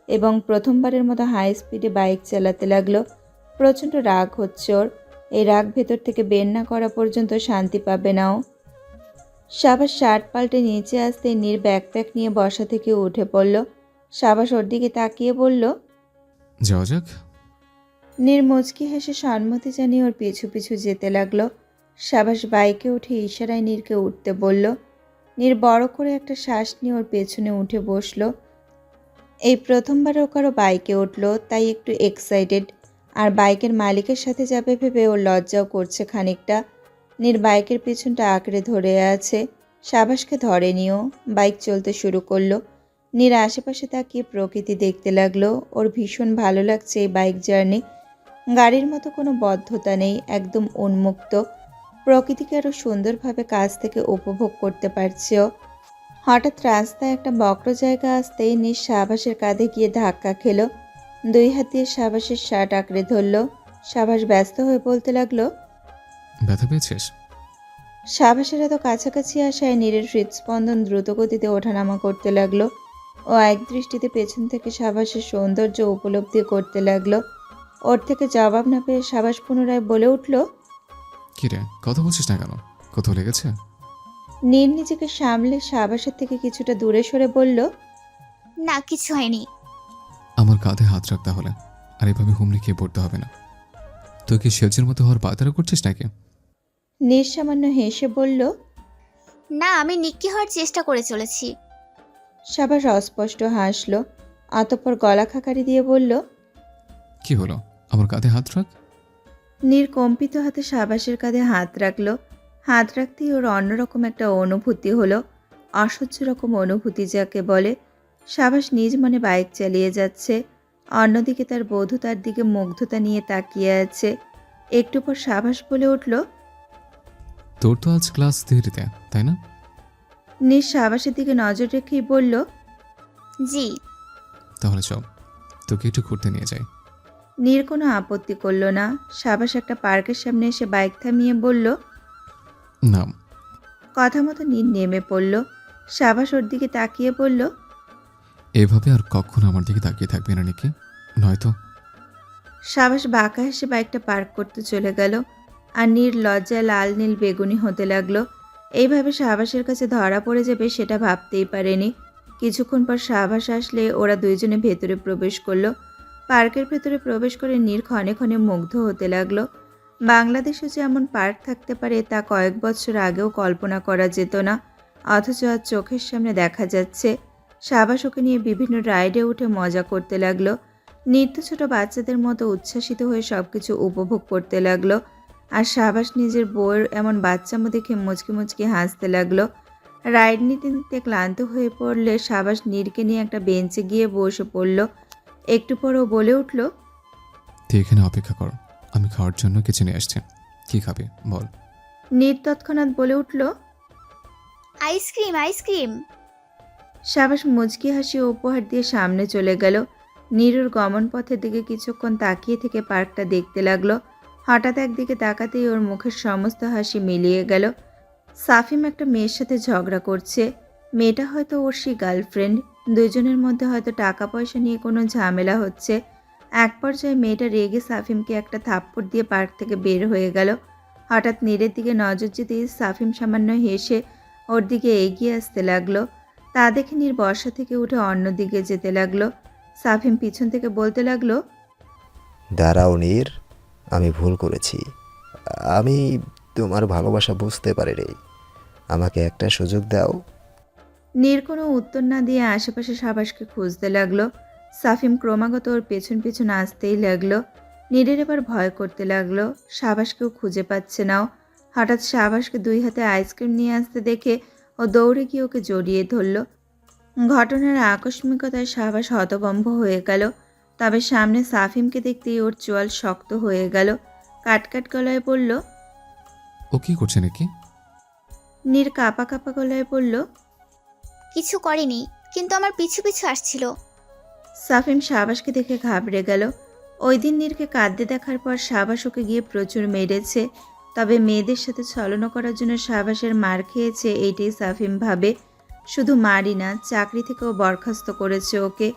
এবং প্রথমবারের মতো হাই স্পিডে বাইক চালাতে লাগলো। প্রচণ্ড রাগ হচ্ছে ওর। এই রাগ ভেতর থেকে বের না করা পর্যন্ত শান্তি পাবে না ও। সাবাস শার্ট পাল্টে নিচে আসতে নীর ব্যাকপ্যাক নিয়ে বসা থেকে উঠে পড়ল। সাবাস ওর দিকে তাকিয়ে বলল। যাওয়া যাক। নীর মুচকি হেসে সম্মতি জানিয়ে ওর পিছু পিছু যেতে লাগলো। সাবাস বাইকে উঠে ইশারায় নীরকে উঠতে বলল। নীর বড় করে একটা শ্বাস নিয়ে ওর পেছনে উঠে বসলো। এই প্রথমবার ও কারো বাইকে উঠলো, তাই একটু এক্সাইটেড। আর বাইকের মালিকের সাথে যাবে ভেবে ওর লজ্জাও করছে খানিকটা। নীর বাইকের পেছনটা আঁকড়ে ধরে আছে, সাবাসকে ধরেনিও। বাইক চলতে শুরু করলো। নীর আশেপাশে তাকিয়ে প্রকৃতি দেখতে লাগলো। ওর ভীষণ ভালো লাগছে এই বাইক জার্নি। গাড়ির মতো কোনো বদ্ধতা নেই, একদম উন্মুক্ত। প্রকৃতিকে আরও সুন্দরভাবে কাছ থেকে উপভোগ করতে পারছে ও। হঠাৎ রাস্তায় একটা বক্র জায়গা আসতেই নীর সাবাসের কাঁধে গিয়ে ধাক্কা খেলো। 2 হাত দিয়ে সাবাসের শার্ট আঁকড়ে ধরল। সাবাস ব্যস্ত হয়ে বলতে লাগলো, ব্যথা পেয়েছিস? সাবাসের এত কাছাকাছি আসায় নীরের হৃদস্পন্দন দ্রুতগতিতে ওঠানামা করতে লাগলো। ও এক দৃষ্টিতে পেছন থেকে সাবাসের সৌন্দর্য উপলব্ধি করতে লাগলো। ওর থেকে জবাব না পেয়ে সাবাস পুনরায় বলে উঠল। কি রে, কথা বলছিস না কেন? কোথাও লেগেছে? নীর নিজেকে সামলে সাবাসের থেকে কিছুটা দূরে সরে বলল, না, কিছু হয়নি। আমার কাঁধে হাত রাখ তাহলে, আর এভাবে হুমড়ি খেয়ে পড়তে হবে না। তুই কি সেজের মতো হওয়ার বায়তারা করছিস নাকি? নীর সামান্য হেসে বলল। না, আমি নিক্কি হওয়ার চেষ্টা করে চলেছি। সাবাস অস্পষ্ট হাসল, অতঃপর গলা খাকারি দিয়ে বলল। কি হলো, আমার কাঁধে হাত রাখ। নীর কম্পিত হাতে সাবাসের কাঁধে হাত রাখল। হাত রাখতেই ওর অন্যরকম একটা অনুভূতি হলো, অসহ্য রকম অনুভূতি যাকে বলে। সাবাস নিজ মনে বাইক চালিয়ে যাচ্ছে, অন্যদিকে তার বধূ তার দিকে মুগ্ধতা নিয়ে তাকিয়ে আছে। একটু পর সাবাস বলে উঠল। তোর তো আজ ক্লাস দেরিতে, তাই না? নীর সাবাসের দিকে নজর রেখেই বলল। জি। তাহলে চল, তোকে একটু ঘুরতে নিয়ে যাই। নীর কোনো আপত্তি করল না। সাবাস একটা পার্কের সামনে এসে বাইক থামিয়ে বলল। নাম। কথা মতো নীর নেমে পড়ল। সাবাস ওর দিকে তাকিয়ে বলল। এভাবে আর কখনো আমার দিকে তাকিয়ে থাকবে না নাকি? নয়তো। সাবাস বাঁকা হেসে বাইকটা পার্ক করতে চলে গেল। আর নীর লজ্জায় লাল নীল বেগুনি হতে লাগলো। এইভাবে সাবাসের কাছে ধরা পড়ে যাবে সেটা ভাবতেই পারেনি। কিছুক্ষণ পর সাবাস আসলে ওরা দুইজনে ভেতরে প্রবেশ করলো। পার্কের ভেতরে প্রবেশ করে নীর ক্ষণে ক্ষণে মুগ্ধ হতে লাগলো। বাংলাদেশে যে এমন পার্ক থাকতে পারে তা কয়েক বছর আগেও কল্পনা করা যেত না, অথচ আজ চোখের সামনে দেখা যাচ্ছে। সাবাস ওকে নিয়ে বিভিন্ন রাইডে উঠে মজা করতে লাগলো। নীর ছোট বাচ্চাদের মতো উচ্ছ্বাসিত হয়ে সবকিছু উপভোগ করতে লাগলো। আর সাবাস নিজের বউয়ের এমন বাচ্চামো দেখে মুচকি মুচকি হাসতে লাগলো। রাইড নিতে নিতে ক্লান্ত হয়ে পড়লে সাবাস নীরকে নিয়ে একটা বেঞ্চে গিয়ে বসে পড়ল। একটু পর ও বলে উঠল। তুই এখানে অপেক্ষা কর, আমি খাওয়ার জন্য কিছু নিয়ে আসছি। কি খাবি বল? নীর তৎক্ষণাৎ বলে উঠল। Ice cream, ice cream. সাবাস মুচকি হাসি উপহার দিয়ে সামনে চলে গেল। নীরুর গমন পথের দিকে কিছুক্ষণ তাকিয়ে থেকে পার্কটা দেখতে লাগলো। হঠাৎ একদিকে তাকাতেই ওর মুখের সমস্ত হাসি মিলিয়ে গেল। সাফিম একটা মেয়ের সাথে ঝগড়া করছে। মেয়েটা হয়তো ওর সেই গার্লফ্রেন্ড। দুজনের মধ্যে হয়তো টাকা পয়সা নিয়ে কোনো ঝামেলা হচ্ছে। এক পর্যায়ে মেয়েটা রেগে সাফিমকে একটা থাপ্পড় দিয়ে পার্ক থেকে বের হয়ে গেল। হঠাৎ নীরের দিকে নজর যেতেই সাফিম সামান্য হেসে ওর দিকে এগিয়ে আসতে লাগলো। তা দেখে নীর বর্ষা থেকে উঠে অন্যদিকে যেতে লাগলো। সাফিম পিছন থেকে বলতে লাগলো। দাঁড়াও নীর, আমি ভুল করেছি। আমি তোমার ভালোবাসা বুঝতে পারিনি। আমাকে একটা সুযোগ দাও। নীর কোনো উত্তর না দিয়ে আশেপাশে সাবাসকে খুঁজতে লাগলো। সাফিম ক্রমাগত ওর পেছন পেছন আসতেই লাগলো। নীরের এবার ভয় করতে লাগলো, সাবাসকেও খুঁজে পাচ্ছে না ও। হঠাৎ সাবাসকে 2 হাতে আইসক্রিম নিয়ে আসতে দেখে ও দৌড়ে গিয়ে ওকে জড়িয়ে ধরল। ঘটনার আকস্মিকতায় সাবাস হতভম্ব হয়ে গেল। তবে সামনে সাফিমকে দেখতেই ওর চোয়াল শক্ত হয়ে গেল। কাটকাট গলায় বলল। ও কি করছে নাকি? নীর কাঁপা কাঁপা গলায় বলল। কিছু করেনি, কিন্তু আমার পিছু পিছু আসছিল। সাফিম সাবাসকে দেখে ঘাবড়ে গেল। ওই দিন নীরকে কাঁদতে দেখার পর সাবাস ওকে গিয়ে প্রচুর মেরেছে। তবে মেয়েদের সাথে ছলনা করার জন্য সাবাসের মার খেয়েছে এইটাই সাফিম ভাবে। শুধু মারই না, চাকরি থেকেও বরখাস্ত করেছে ওকে।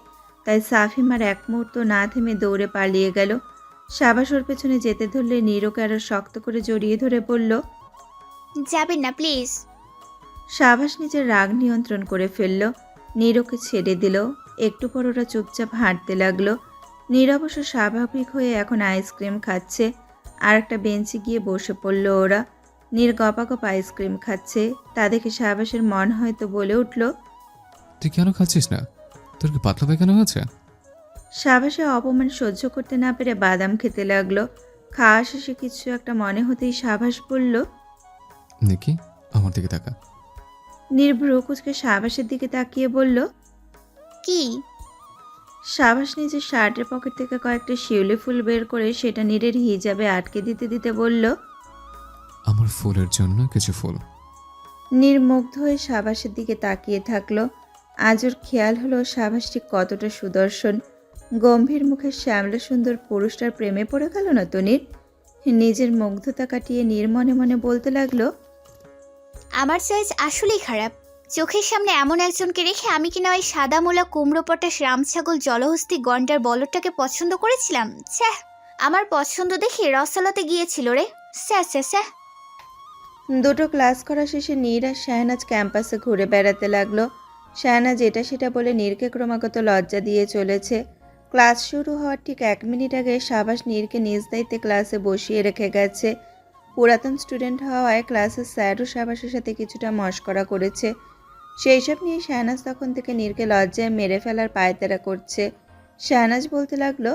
তাই সাফিম আর এক মুহূর্ত না থেমে দৌড়ে পালিয়ে গেল। সাবাস ওর পেছনে যেতে ধরলে নীর ওকে আরো শক্ত করে জড়িয়ে ধরে বলল। যাবেন না প্লিজ। সাবাস নিজের রাগ নিয়ন্ত্রণ করে ফেলল। নীর ওকে ছেড়ে দিল। একটু পর ওরা চুপচাপ হাঁটতে লাগলো। নীর অবশ্য স্বাভাবিক হয়ে এখন আইসক্রিম খাচ্ছে। আর একটা বেঞ্চে গিয়ে বসে পড়ল ওরা। নীর গপাগপ আইসক্রিম খাচ্ছে। তা দেখে সাবাসের মন হয়তো বলে উঠল। তুই কেন খাচ্ছিস না? তোর কি পাতলা পায়খানা হয়েছে? সাবাসে অপমান সহ্য করতে না পেরে বাদাম খেতে লাগলো। খাওয়া শেষে কিছু একটা মনে হতেই সাবাস বলল। নিকি, আমার দিকে তাকা। নির্ভ্র কুচকে সাবাসের দিকে তাকিয়ে বলল। কি? সাবাস নিজের শার্টের পকেট থেকে কয়েকটা শিউলি ফুল বের করে সেটা নীরের হিজাবে আটকে দিতে দিতে বলল। আমার ফুলের জন্য কিছু ফুল। নির্মুগ্ধ হয়ে সাবাসের দিকে তাকিয়ে থাকলো। আজ ওর খেয়াল হলো সাবাসটি কতটা সুদর্শন। গম্ভীর মুখের শ্যামলা সুন্দর পুরুষটার প্রেমে পড়ে গেল না তো নীর? নিজের মুগ্ধতা কাটিয়ে নীর মনে মনে বলতে লাগলো। আমার চয়েস আসলেই খারাপ। চোখের সামনে এমন একজনকে রেখে আমি কিনা ওই সাদা মোলা কুমড়ো পটাশ রামছাগল জলহস্তি গন্ডার বলদটাকে পছন্দ করেছিলাম। ছ্যাঃ, আমার পছন্দ দেখে রসালতে গিয়েছিল রে। স্যাঁ স্যাঁ স্যাঁ। দুটো ক্লাস করা শেষে নীর আর শাহনাজ ক্যাম্পাসে ঘুরে বেড়াতে লাগলো। শাহনাজ এটা সেটা বলে নীরকে ক্রমাগত লজ্জা দিয়ে চলেছে। ক্লাস শুরু হওয়ার ঠিক 1 মিনিট আগে সাবাস নীরকে নিজ দায়িত্বে ক্লাসে বসিয়ে রেখে গেছে। পুরাতন স্টুডেন্ট হওয়ায় ক্লাসের স্যারও সাবাসের সাথে কিছুটা মশকরা করেছে। সেই সব নিয়ে শাহনাজ তখন থেকে নীরকে লজ্জায় মেরে ফেলার পায়তারা করছে। শাহনাজ বলতে লাগলো।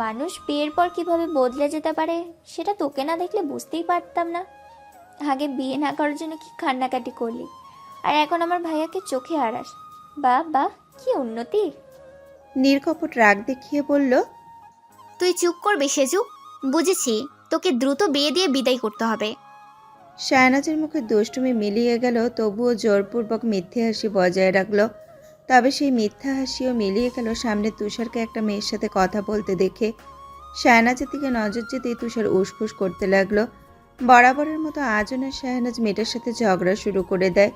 মানুষ বিয়ের পর কিভাবে বদলে যেতে পারে সেটা তোকে না দেখলে বুঝতেই পারতাম না। আগে বিয়ে না করার জন্য কি কান্নাকাটি করলি, আর এখন আমার ভাইয়াকে চোখে হারাস। বাহ বাহ, কি উন্নতি। নীর কপট রাগ দেখিয়ে বলল। তুই চুপ করবে সেজু। বুঝেছি, তোকে দ্রুত বিয়ে দিয়ে বিদায় করতে হবে। শাহনাজের মুখে দুষ্টুমি মিলিয়ে গেল, তবুও জোরপূর্বক মিথ্যে হাসি বজায় রাখলো। তবে সেই মিথ্যা হাসিও মিলিয়ে গেল সামনে তুষারকে একটা মেয়ের সাথে কথা বলতে দেখে। শাহনাজের দিকে নজর যেতেই তুষার উসফুস করতে লাগলো। বরাবরের মতো আজও না শাহনাজ মেয়েটার সাথে ঝগড়া শুরু করে দেয়।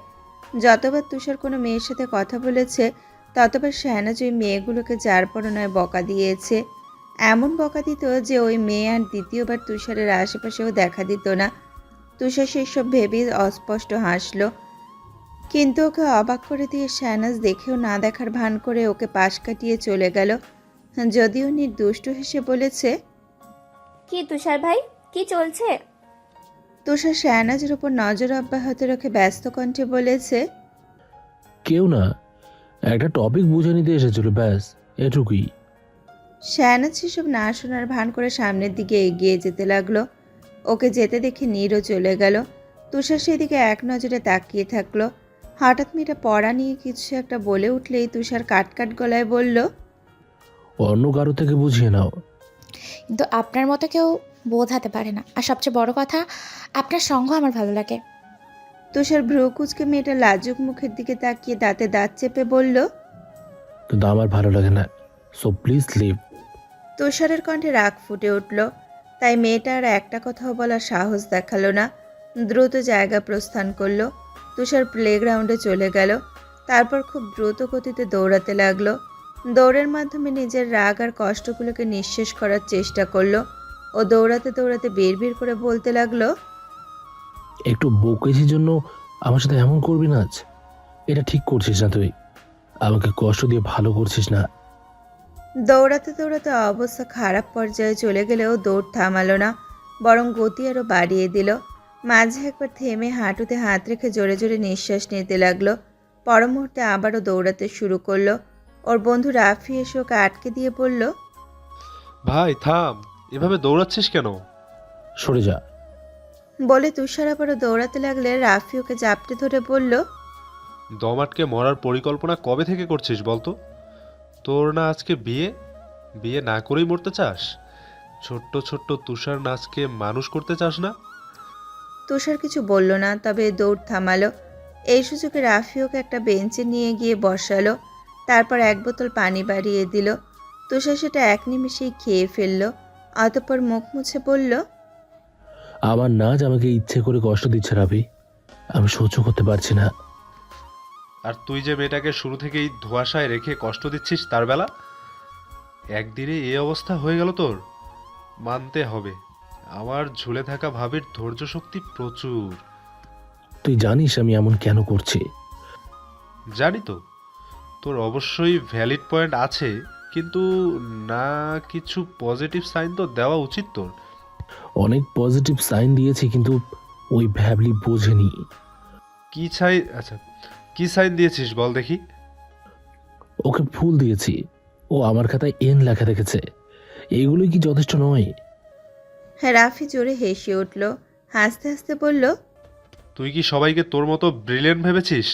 যতবার তুষার কোনো মেয়ের সাথে কথা বলেছে ততবার শাহনাজ ওই মেয়েগুলোকে যার পর নয় বকা দিয়েছে। এমন বকা দিত যে ওই মেয়ে আর দ্বিতীয়বার তুষারের আশেপাশেও দেখা দিত না। তুষার সেসব ভেবেই অস্পষ্ট হাসলো, কিন্তু ওকে অবাক করে দিয়ে শাহনাজ দেখেও না দেখার ভান করে ওকে পাশ কাটিয়ে চলে গেল। যদিও নির্দুষ্ট হেসে বলেছে। কি তুষার ভাই, কি চলছে? তুষার শাহনাজের উপর নজর অব্যাহত রেখে ব্যস্ত কণ্ঠে বলেছে। কেউ না, একটা টপিক বুঝে নিতে এসেছিল, ব্যাস এটুকুই। শাহনাজ সেসব না শোনার ভান করে সামনের দিকে এগিয়ে যেতে লাগলো। ওকে যেতে দেখে নীরও চলে গেল। তুষার সেদিকে এক নজরে তাকিয়ে থাকলো। হঠাৎ মেয়েটা পড়া নিয়ে কিছু একটা বলে উঠলেই তুষার কাট গলায় বলল। অন্য কারো থেকে বুঝিয়ে নাও। কিন্তু আপনার মতো কেউ বোঝাতে পারে না, আর সবচেয়ে বড় কথা আপনার সঙ্গ আমার ভালো লাগে। তুষার ভ্রু কুচকে মেয়েটা লাজুক মুখের দিকে তাকিয়ে দাঁতে দাঁত চেপে বলল। কিন্তু আমার ভালো লাগে না, সো প্লিজ লিভ। তুষারের কণ্ঠে রাগ ফুটে উঠল, তাই মেয়েটা আর একটা কথাও বলার সাহস দেখালো না। দ্রুত জায়গা প্রস্থান করলো। তুষার প্লেগ্রাউন্ডে চলে গেল। তারপর খুব দ্রুত গতিতে দৌড়াতে লাগলো। দৌড়ের মাধ্যমে নিজের রাগ আর কষ্টগুলোকে নিঃশেষ করার চেষ্টা করলো। ও দৌড়াতে দৌড়াতে বিড়বিড় করে বলতে লাগলো। একটু বকেছির জন্য আমার সাথে এমন করবি না আজ। এটা ঠিক করছিস না তুই, আমাকে কষ্ট দিয়ে ভালো করছিস না। দৌড়াতে দৌড়াতে অবস্থা খারাপ পর্যায়ে চলে গেলেও দৌড় থামালো না, বরং গতি আরও বাড়িয়ে দিল। মাঝে একবার থেমে হাঁটুতে হাত রেখে জোরে জোরে নিঃশ্বাস নিতে লাগলো। পর মুহূর্তে আবারও দৌড়াতে শুরু করলো। ওর বন্ধু রাফি এসে ওকে আটকে দিয়ে বলল। ভাই থাম, এভাবে দৌড়াচ্ছিস কেন? সরে যা। বলে তুষার আবারও দৌড়াতে লাগলে রাফি ওকে জাপটে ধরে বলল। দম আটকে মরার পরিকল্পনা কবে থেকে করছিস বলতো? তোর না আজকে বিয়ে, বিয়ে না করেই মরতে চাস? ছোট্ট ছোট্ট তুষার নাচকে মানুষ করতে চাস না? তুষার কিছু বলল না, তবে দৌড় থামালো। এই সুযোগে রাফি ওকে একটা বেঞ্চে নিয়ে গিয়ে বসালো। তারপর 1 বোতল পানি বাড়িয়ে দিল। তুষার সেটা এক নিমেষেই খেয়ে ফেললো। অতঃপর মুখ মুছে বলল। আমার নাচ আমাকে ইচ্ছে করে কষ্ট দিচ্ছে রাবি, আমি সহ্য করতে পারছি না। আর তুই যে মেয়েটাকে শুরু থেকেই ধোঁয়াশায় রেখে কষ্ট দিচ্ছিস, তার বেলা একদিনে এই অবস্থা হয়ে গেল তোর। মানতে হবে, আমার ঝুলে থাকা ভাবির ধৈর্য শক্তি প্রচুর। তুই জানিস আমি এমন কেন করছি? জানি তো, তোর অবশ্যই ভ্যালিড পয়েন্ট আছে, কিন্তু না কিছু পজিটিভ সাইন তো দেওয়া উচিত তোর। অনেক পজিটিভ সাইন দিয়েছি, কিন্তু ওই ভ্যাবলি বোঝেনি। কি সাইন? আচ্ছা, কি সাইন দিয়েছিস বল দেখি। ওকে ফুল দিয়েছি, ও ও আমার খাতায় এন লেখা দেখেছে। এগুলোই কি যথেষ্ট নয়? রাফি জোরে হেসে উঠল, হাসতে হাসতে বলল, তুই কি সবাইকে তোর মতো ব্রিলিয়েন্ট ভেবেছিস?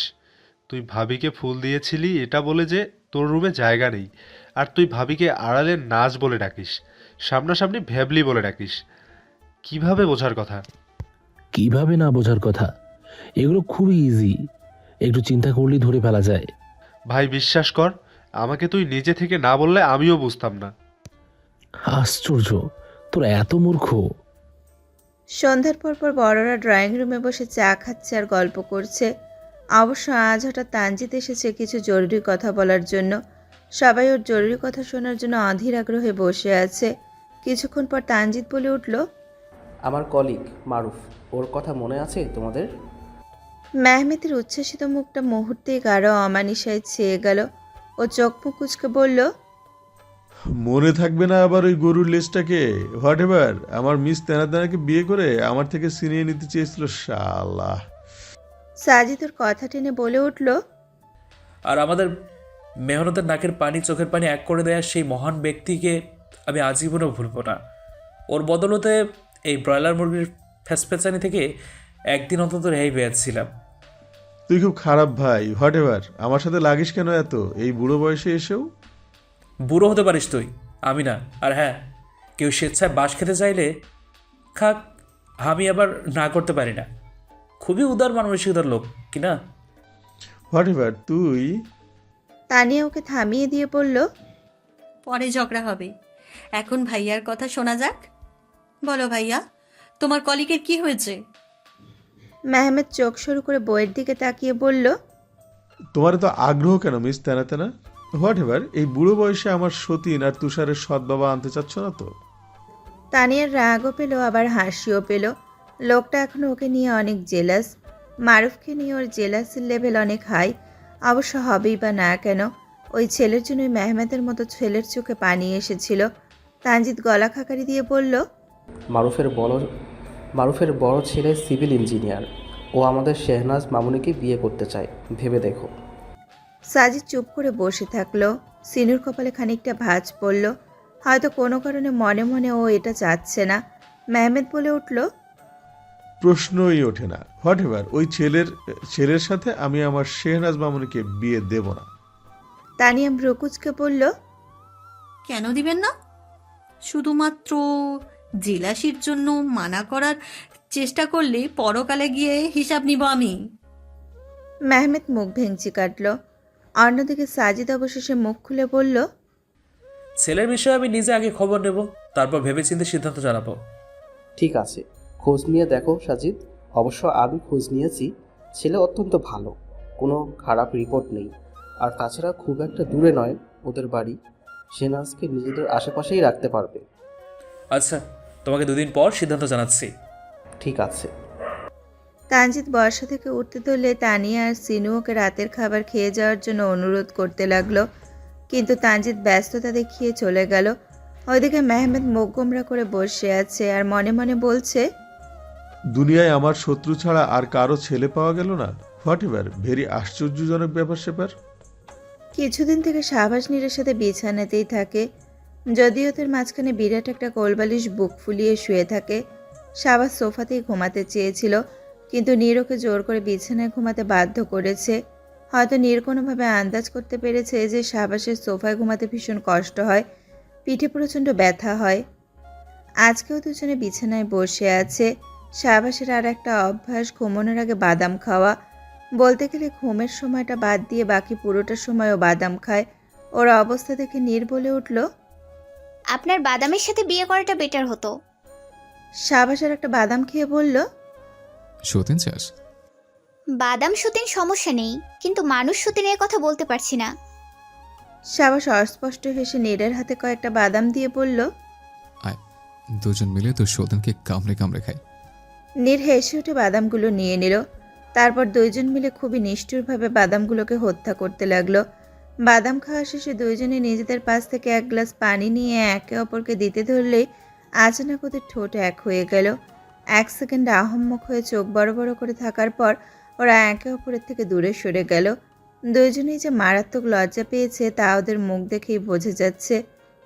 তুই ভাবিকে ফুল দিয়েছিলি এটা বলে যে তোর রুমে জায়গা নেই, আর তুই ভাবিকে আড়ালে নাচ বলে ডাকিস, সামনাসামনি ভ্যাবলি বলে ডাকিস। কিভাবে বোঝার কথা? কিভাবে না বোঝার কথা? এগুলো খুবই ইজি, একটু চিন্তা করলেই ধরে ফেলা যায়। ভাই বিশ্বাস কর, আমাকে তুই নিজে থেকে না বললে আমিও বুঝতাম না। আশ্চর্য, তোরা এত মূর্খ। সন্ধ্যার পর বড়রা ড্রয়িং রুমে বসে চা খাচ্ছে আর গল্প করছে। অবশ্য আজ হঠাৎ তানজিৎ এসেছে কিছু জরুরি কথা বলার জন্য। সবাই ওর জরুরি কথা শোনার জন্য অধীর আগ্রহে বসে আছে। কিছুক্ষণ পর তানজিৎ বলে উঠল, আমার কলিগ মারুফ, ওর কথা মনে আছে তোমাদের? মেহমেতের উচ্ছ্বাসিত মুখটা মুহূর্তেই গাঢ় অমানিসায় ছেয়ে গেল। ও চোখ মুখ কুচকে বলল, মনে থাকবে না আবার ওই গরুর লেজটাকে? হোয়াট এভার, আমার মিস তেনাকে বিয়ে করে আমার থেকে ছিনিয়ে নিতে চেয়েছিল শালা। সাজিদ ওর কথা টেনে বলে উঠল, আর আমাদের মেহনতের নাকের পানি চোখের পানি এক করে দেওয়া সেই মহান ব্যক্তিকে আমি আজীবনও ভুলব না। ওর বদলতে এই ব্রয়লার মুরগির ফ্যাসফ্যাচানি থেকে একদিন অন্তত রেহাই পেয়েছিলাম। তুই খুব খারাপ ভাই। হোয়াট এভার, আমার সাথে লাগিস কেন এত এই বুড়ো বয়সে এসেও? বুড়ো হতে পারিস তুই, আমি না। আর হ্যাঁ, কেউ স্বেচ্ছায় বাঁশ খেতে চাইলে খাক, আমি আবার না করতে পারি না। খুবই উদার মানসিকতার লোক কিনা। হোয়াট এভার তুই। তানিয়া ওকে থামিয়ে দিয়ে বলল, পরে ঝগড়া হবে, এখন ভাইয়ার কথা শোনা যাক। বলো ভাইয়া, তোমার কলিগের কি হয়েছে? মেহমেদ চোখ শুরু করে বইয়ের দিকে তাকিয়ে বলল, তোমার তো আগ্রহ কেন মিস তেনা? হোয়াট এভার, এই বুড়ো বয়সে আমার সতীন আর তুষারের সৎ বাবা আনতে চাচ্ছ না তো? তানিয়ার রাগও পেল আবার হাসিও পেল। লোকটা এখনো ওকে নিয়ে অনেক জেলাস। মারুফকে নিয়ে ওর জেলাসের লেভেল অনেক হাই। অবশ্য হবেই বা না কেন, ওই ছেলের জন্যই মেহমেদের মতো ছেলের চোখে পানি এসেছিল। তানজিৎ গলা খাকারি দিয়ে বলল, মারুফের বড় ছেলে সিভিল ইঞ্জিনিয়ার, ও আমাদের শেহনাজ মামুনিকে বিয়ে করতে চায়, ভেবে দেখো। সাজিদ চুপ করে বসে থাকলো। সিনুর কপালে খানিকটা ভাঁজ পড়ল। হয়তো কোনো কারণে মনে মনে ও এটা চাচ্ছে না। মেহমেদ বলে উঠল, প্রশ্নই ওঠে না। হোয়াট এভার, ওই ছেলের সাথে আমি আমার শেহনাজ মামুনিকে বিয়ে দেব না। তানিয়া ব্রকুচকে বলল, কেন দিবেন না? শুধুমাত্র জেলাসির জন্য মানা করার চেষ্টা করলে পরকালে গিয়ে হিসাব নিব আমি। মেহমেদ মুখ ভেঙচি কাটল। অন্যদিকে সাজিদ অবশেষে মুখ খুলে বলল, ছেলের বিষয়ে আমি নিজে আগে খবর নেব, তারপর ভেবেচিন্তে সিদ্ধান্ত জানাবো। ঠিক আছে, খোঁজ নিয়ে দেখো সাজিদ। অবশ্য আমি খোঁজ নিয়েছি, ছেলে অত্যন্ত ভালো, কোনো খারাপ রিপোর্ট নেই। আর তাছাড়া খুব একটা দূরে নয় ওদের বাড়ি, শেহনাজকে নিজেদের আশেপাশেই রাখতে পারবে। আচ্ছা, তোমাকে 2 দিন পর সিদ্ধান্ত জানাচ্ছি। ঠিক আছে। তানজিৎ বর্ষা থেকে উঠতে ধরলে তানিয়া আর সিনু ওকে রাতের খাবার খেয়ে যাওয়ার জন্য অনুরোধ করতে লাগলো, কিন্তু তানজিৎ ব্যস্ততা দেখিয়ে চলে গেল। ওইদিকে মেহমেদ মুখ গোমরা করে বসে আছে আর মনে মনে বলছে, দুনিয়ায় আমার শত্রু ছাড়া আর কারো ছেলে পাওয়া গেল না। হোয়াট এভার, ভেরি আশ্চর্যজনক ব্যাপার স্যাপার। কিছুদিন থেকে শাহবাজ নীরের সাথে বিছানাতেই থাকে। যদিও ওদের মাঝখানে বিরাট একটা কোলবালিশ বুক ফুলিয়ে শুয়ে থাকে। শাহবাজ সোফাতেই ঘুমাতে চেয়েছিল, কিন্তু নীর ওকে জোর করে বিছানায় ঘুমাতে বাধ্য করেছে। হয়তো নীর কোনোভাবে আন্দাজ করতে পেরেছে যে শাহবাজের সোফায় ঘুমাতে ভীষণ কষ্ট হয়, পিঠে প্রচণ্ড ব্যথা হয়। আজকেও দুজনে বিছানায় বসে আছে। শাহবাজের আর একটা অভ্যাস ঘুমানোর আগে বাদাম খাওয়া। বলতে গেলে ঘুমের সময়টা বাদ দিয়ে বাকি পুরোটা সময়ও বাদাম খায়। ওর অবস্থা দেখে নীর বলে উঠল, আপনার বাদামের সাথে বিয়ে করাটা বেটার হতো। শাহবাজের একটা বাদাম খেয়ে বলল, সতীন চাস? বাদাম সতীন সমস্যা নেই, কিন্তু মানুষ সতীনের কথা বলতে পারছি না। শাহবাজ অস্পষ্ট হেসে নীরের হাতে কয়েকটা বাদাম দিয়ে বলল, আয়, দুজন মিলে তোর সতীনকে কামড়ে কামড়ে খাই। নীর হেসে উঠে বাদামগুলো নিয়ে নিল। তারপর দুইজন মিলে খুবই নিষ্ঠুরভাবে বাদামগুলোকে হত্যা করতে লাগলো। বাদাম খাওয়া শেষে দুইজনে নিজেদের পাশ থেকে এক গ্লাস পানি নিয়ে একে অপরকে দিতে ধরলেই আচানক ওদের ঠোঁট এক হয়ে গেল। 1 সেকেন্ড আহম্মক হয়ে চোখ বড় বড় করে থাকার পর ওরা একে অপরের থেকে দূরে সরে গেল। দুইজনেই যে মারাত্মক লজ্জা পেয়েছে তা ওদের মুখ দেখেই বোঝা যাচ্ছে।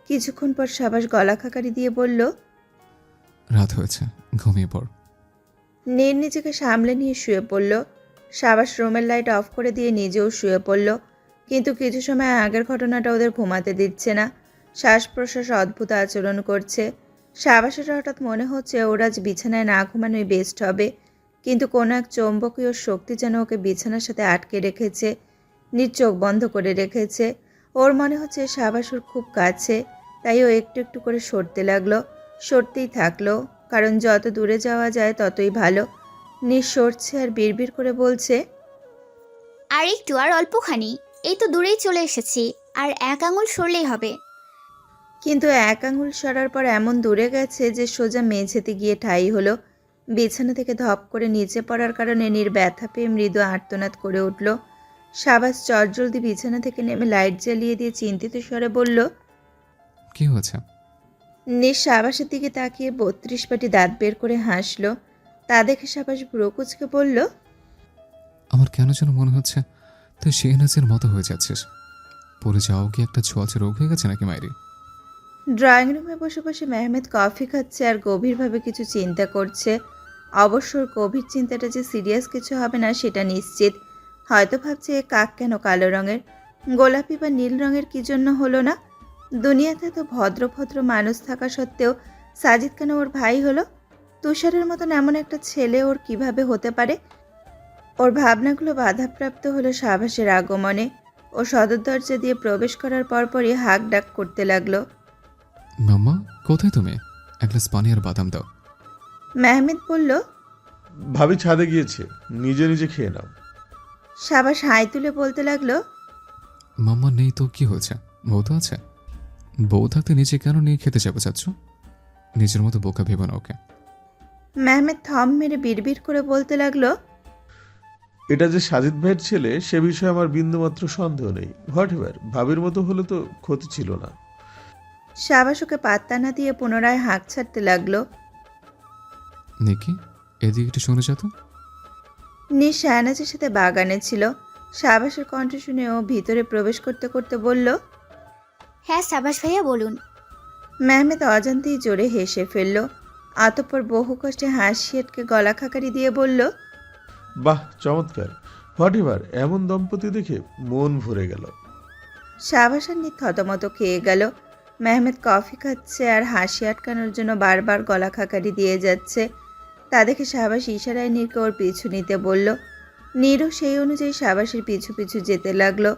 কিছুক্ষণ পর সাবাস গলা খাকারি দিয়ে বলল, রাত হয়েছে, ঘুমিয়ে পড়। নীর নিজেকে সামলে নিয়ে শুয়ে পড়ল। সাবাস রুমের লাইট অফ করে দিয়ে নিজেও শুয়ে পড়ল। কিন্তু কিছু সময় আগের ঘটনাটা ওদের ঘুমাতে দিচ্ছে না। শ্বাস প্রশ্বাস অদ্ভুত আচরণ করছে। সাবাসের হঠাৎ মনে হচ্ছে ওরা আজ বিছানায় না ঘুমানোই বেস্ট হবে, কিন্তু কোনো এক চৌম্বকীয় শক্তি যেন ওকে বিছানার সাথে আটকে রেখেছে। নীর চোখ বন্ধ করে রেখেছে। ওর মনে হচ্ছে সাবাস ওর খুব কাছে, তাই ও একটু একটু করে সরতে লাগলো। সরতেই থাকলো, কারণ যত দূরে যাওয়া যায় ততই ভালো। নীর সরছে আর বিড়বিড় করে বলছে, আর একটু, আর অল্পখানি, এই তো দূরেই চলে এসেছি, আর এক আঙুল সরলেই হবে। কিন্তু এক আঙুল সরার পর এমন দূরে গেছে যে সোজা মেঝেতে গিয়ে ঠাঁই হলো। বিছানা থেকে ধপ করে নিচে পড়ার কারণে নীর ব্যথা পেয়ে মৃদু আর্তনাদ করে উঠল। সাবাস চটজলদি বিছানা থেকে নেমে লাইট জ্বালিয়ে দিয়ে চিন্তিত স্বরে বলল। কি হয়েছে? নীর সাবাসের দিকে তাকিয়ে 32 পাটি দাঁত বের করে হাসল। তা দেখে সাবাস ভ্রু কুঁচকে বলল, আমার কেন যেন মনে হচ্ছে তুই শেহনাজের মতো হয়ে যাচ্ছিস। পরে যাও কি একটা ছোঁয়াচে রোগ হয়ে গেছে নাকি মাইরি? ড্রয়িং রুমে বসে বসে মেহমেদ কফি খাচ্ছে আর গভীরভাবে কিছু চিন্তা করছে। অবশ্য ওর গভীর চিন্তাটা যে সিরিয়াস কিছু হবে না সেটা নিশ্চিত। হয়তো ভাবছে এ কাক কেন কালো রঙের, গোলাপি বা নীল রঙের কি জন্য হলো না। দুনিয়াতে তো ভদ্র ভদ্র মানুষ থাকা সত্ত্বেও সাজিদ কেন ওর ভাই হলো? তুষারের মতন এমন একটা ছেলে ওর কিভাবে হতে পারে? ওর ভাবনাগুলো বাধাপ্রাপ্ত হলো সাবাসের আগমনে। ও সদর দরজা দিয়ে প্রবেশ করার পরপরই হাঁক ডাক করতে লাগলো। মাম্মা, কোথায় তুমি? এক গ্লাস পানি আর বাদাম দাও। মেহমেদ বলল, ভাবি ছাদে গিয়েছে, নিজে নিজে খেয়ে নাও। সাবাস হাই তুলে বলতে লাগলো, মাম্মা নেই তো কি হয়েছে? বউ তো আছে। বউ থাকতে নিজে কেন নিয়ে খেতে যাবো চাচ্ছ? নিজের মতো বোকা ভেবো না ওকে। মেহমেদ থম মেরে বিড়বিড় করে বলতে লাগলো, এটা যে সাজিদ ভাইয়ের ছেলে সে বিষয়ে আমার বিন্দুমাত্র সন্দেহ নেই। হোয়াট এভার, ভাবির মতো হলে তো ক্ষতি ছিল না। সাবাস ওকে পাত্তা না দিয়ে পুনরায় হাঁক ছাড়তে লাগলো। নিকি, এদিকে একটু শুনে যা তো। নীর শাহনাজের সাথে বাগানে ছিল। সাবাসের কণ্ঠ শুনে ও ভিতরে প্রবেশ করতে করতে বলল। হ্যাঁ সাবাস ভাইয়া বলুন। মেহমেদ অজান্তেই জোরে হেসে ফেলল। অতঃপর বহু কষ্টে হাসি আটকে গলা খাকারি দিয়ে বলল, বাহ, চমৎকার। হোয়াট এভার, এমন দম্পতি দেখে মন ভরে গেল। সাবাস আর নীর থতমত খেয়ে গেল। মেহমেদ কফি খাচ্ছে আর হাসি আটকানোর জন্য বারবার গলা খাকারি দিয়ে যাচ্ছে। তা দেখে সাবাস ইশারায় নীরকে ওর পিছু নিতে বলল। নীরও সেই অনুযায়ী সাবাসের পিছু পিছু যেতে লাগলো।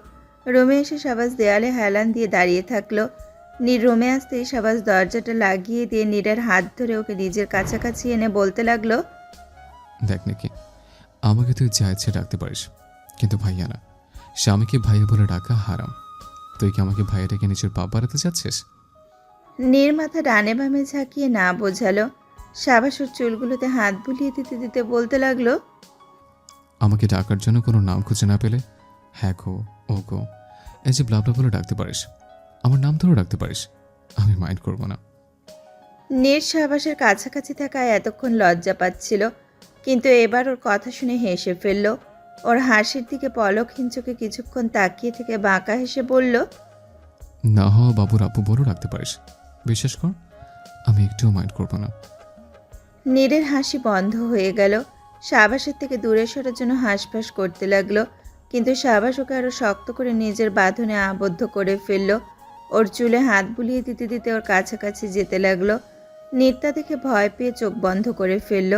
রুমে এসে সাবাস দেয়ালে হেলান দিয়ে দাঁড়িয়ে থাকলো। নীর রুমে আসতেই সাবাস দরজাটা লাগিয়ে দিয়ে নীরের হাত ধরে ওকে নিজের কাছাকাছি এনে বলতে লাগলো, দেখ নাকি, আমাকে তুই যা ইচ্ছে ডাকতে পারিস, কিন্তু ভাইয়া না। স্বামীকে ভাইয়া বলে ডাকা হারাম। তুই কি আমাকে ভাইয়া ডেকে নিজের পাপ বাড়াতে চাচ্ছিস? নীর মাথা ডানে বামে ঝাঁকিয়ে না বোঝালো। সাবাস ওর চুলগুলোতে হাত বুলিয়ে দিতে দিতে বলতে লাগলো, আমাকে ডাকার জন্য কোনো নাম খুঁজে না পেলে হ্যাঁ গো, ও গো, এই যে ব্লাবলা বলে ডাকতে পারিস, আমার নাম ধরেও ডাকতে পারিস, আমি মাইন্ড করবো না। নীর সাবাসের কাছাকাছি থাকায় এতক্ষণ লজ্জা পাচ্ছিল, কিন্তু এবার ওর কথা শুনে হেসে ফেলল। ওর হাসির দিকে পলকহীন চোখে কিছুক্ষণ তাকিয়ে থেকে বাঁকা হেসে বলল, না হওয়া বাবুর আব্বু বলেও ডাকতে পারিস, বিশ্বাস কর, আমি একটুও মাইন্ড করবো না। নীরের হাসি বন্ধ হয়ে গেল। সাবাসের থেকে দূরে সরার জন্য হাঁসফাঁস করতে লাগলো, কিন্তু সাবাস ওকে আরো শক্ত করে নিজের বাঁধনে আবদ্ধ করে ফেলল। ওর চুলে হাত বুলিয়ে দিতে দিতে ওর কাছাকাছি যেতে লাগলো। নীর তা দেখে ভয় পেয়ে চোখ বন্ধ করে ফেলল।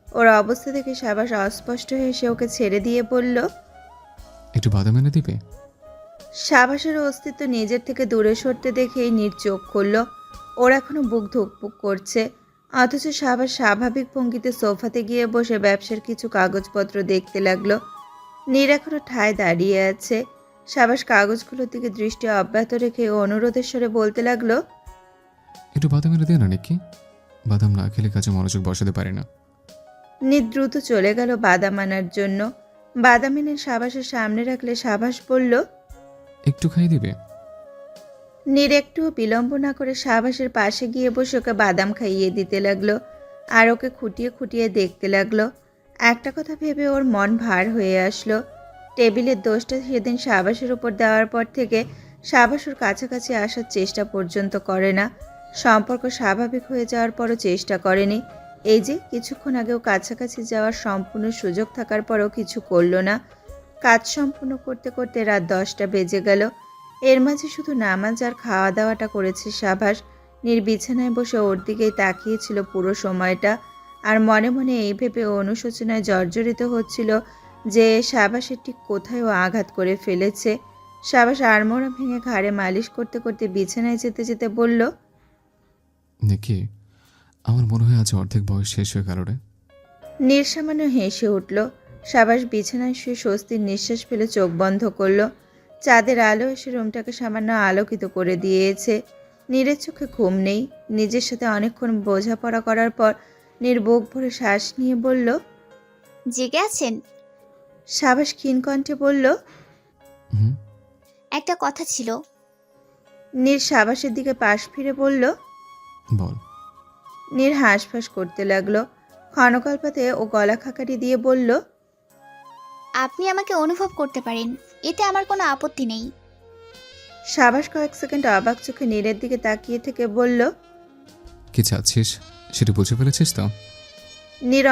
ওর অবস্থা দেখে সাবাস অস্পষ্ট হেসে ওকে ছেড়ে দিয়ে বলল, একটু বাদাম এনে দিবে? সাবাসের অস্তিত্ব নিজের থেকে দূরে সরতে দেখেই নীর চোখ খুলল। ওর এখনো বুক ধুকপুক করছে, অথচ সাবাস স্বাভাবিক ভঙ্গিতে সোফাতে গিয়ে বসে ব্যবসার কিছু কাগজপত্র দেখতে লাগলো। নীর এখনো ঠায় দাঁড়িয়ে আছে। সাবাস কাগজগুলোর দিকে দৃষ্টি অব্যাহত রেখে অনুরোধের স্বরে বলতে লাগলো, একটু বাদাম এনে দে না নাকি, বাদাম না খেলে কাজে মনোযোগ বসাতে পারি না। নীর দ্রুত চলে গেল বাদাম আনার জন্য। বাদাম এনে সাবাসের সামনে রাখলে সাবাস বলল, একটু খাই দিবে? নীর একটুও বিলম্ব না করে সাবাসের পাশে গিয়ে বসে ওকে বাদাম খাইয়ে দিতে লাগলো আর ওকে খুঁটিয়ে খুঁটিয়ে দেখতে লাগলো। একটা কথা ভেবে ওর মন ভার হয়ে আসলো। টেবিলের দোষটা সেদিন সাবাসের উপর দেওয়ার পর থেকে সাবাস ওর কাছাকাছি আসার চেষ্টা পর্যন্ত করে না। সম্পর্ক স্বাভাবিক হয়ে যাওয়ার পরও চেষ্টা করেনি। এই যে কিছুক্ষণ আগেও কাছাকাছি যাওয়ার সম্পূর্ণ সুযোগ থাকার পরও কিছু করলো না। কাজ সম্পূর্ণ করতে করতে রাত 10টা বেজে গেল। এর মাঝে শুধু নামাজ আর খাওয়া দাওয়াটা করেছে সাবাস। বিছানায় বসে ওর দিকেই তাকিয়েছিল পুরো সময়টা। আর মনে মনে এই ভেবে ও অনুশোচনায় জর্জরিত হচ্ছিল যে সাবাসের ঠিক কোথায় ও আঘাত করে ফেলেছে। সাবাস আড়মোড়া ভেঙে ঘাড়ে মালিশ করতে করতে বিছানায় যেতে যেতে বলল, নাকি আমার মনে হয় আজ অর্ধেক বয়স শেষ হয়ে গেল রে। সামান্য হেসে উঠল। সাবাস বিছানায় শুয়ে স্বস্তির নিঃশ্বাস ফেলে চোখ বন্ধ করল। চাঁদের আলো এসে রুমটাকে সামান্য আলোকিত করে দিয়েছে। নীরের চোখে ঘুম নেই। নিজের সাথে অনেকক্ষণ বোঝাপড়া করার পর বুক ভরে শ্বাস নিয়ে বলল, জেগে আছেন? সাবাস ক্ষীণ কণ্ঠে বলল। হুম। একটা কথা ছিল। সাবাসের দিকে পাশ ফিরে বলল। বল। হাঁসফাঁস করতে লাগলো। ক্ষণকল্পাতে ও গলা খাকারি দিয়ে বলল, আপনি আমাকে অনুভব করতে পারেন, এতে আমার কোনো আপত্তি নেই। সাবাস কয়েক সেকেন্ড অবাক চোখে নীরের দিকে তাকিয়ে থেকে বলল, কি চাচ্ছিস সেটা বুঝে ফেলেছিস তো?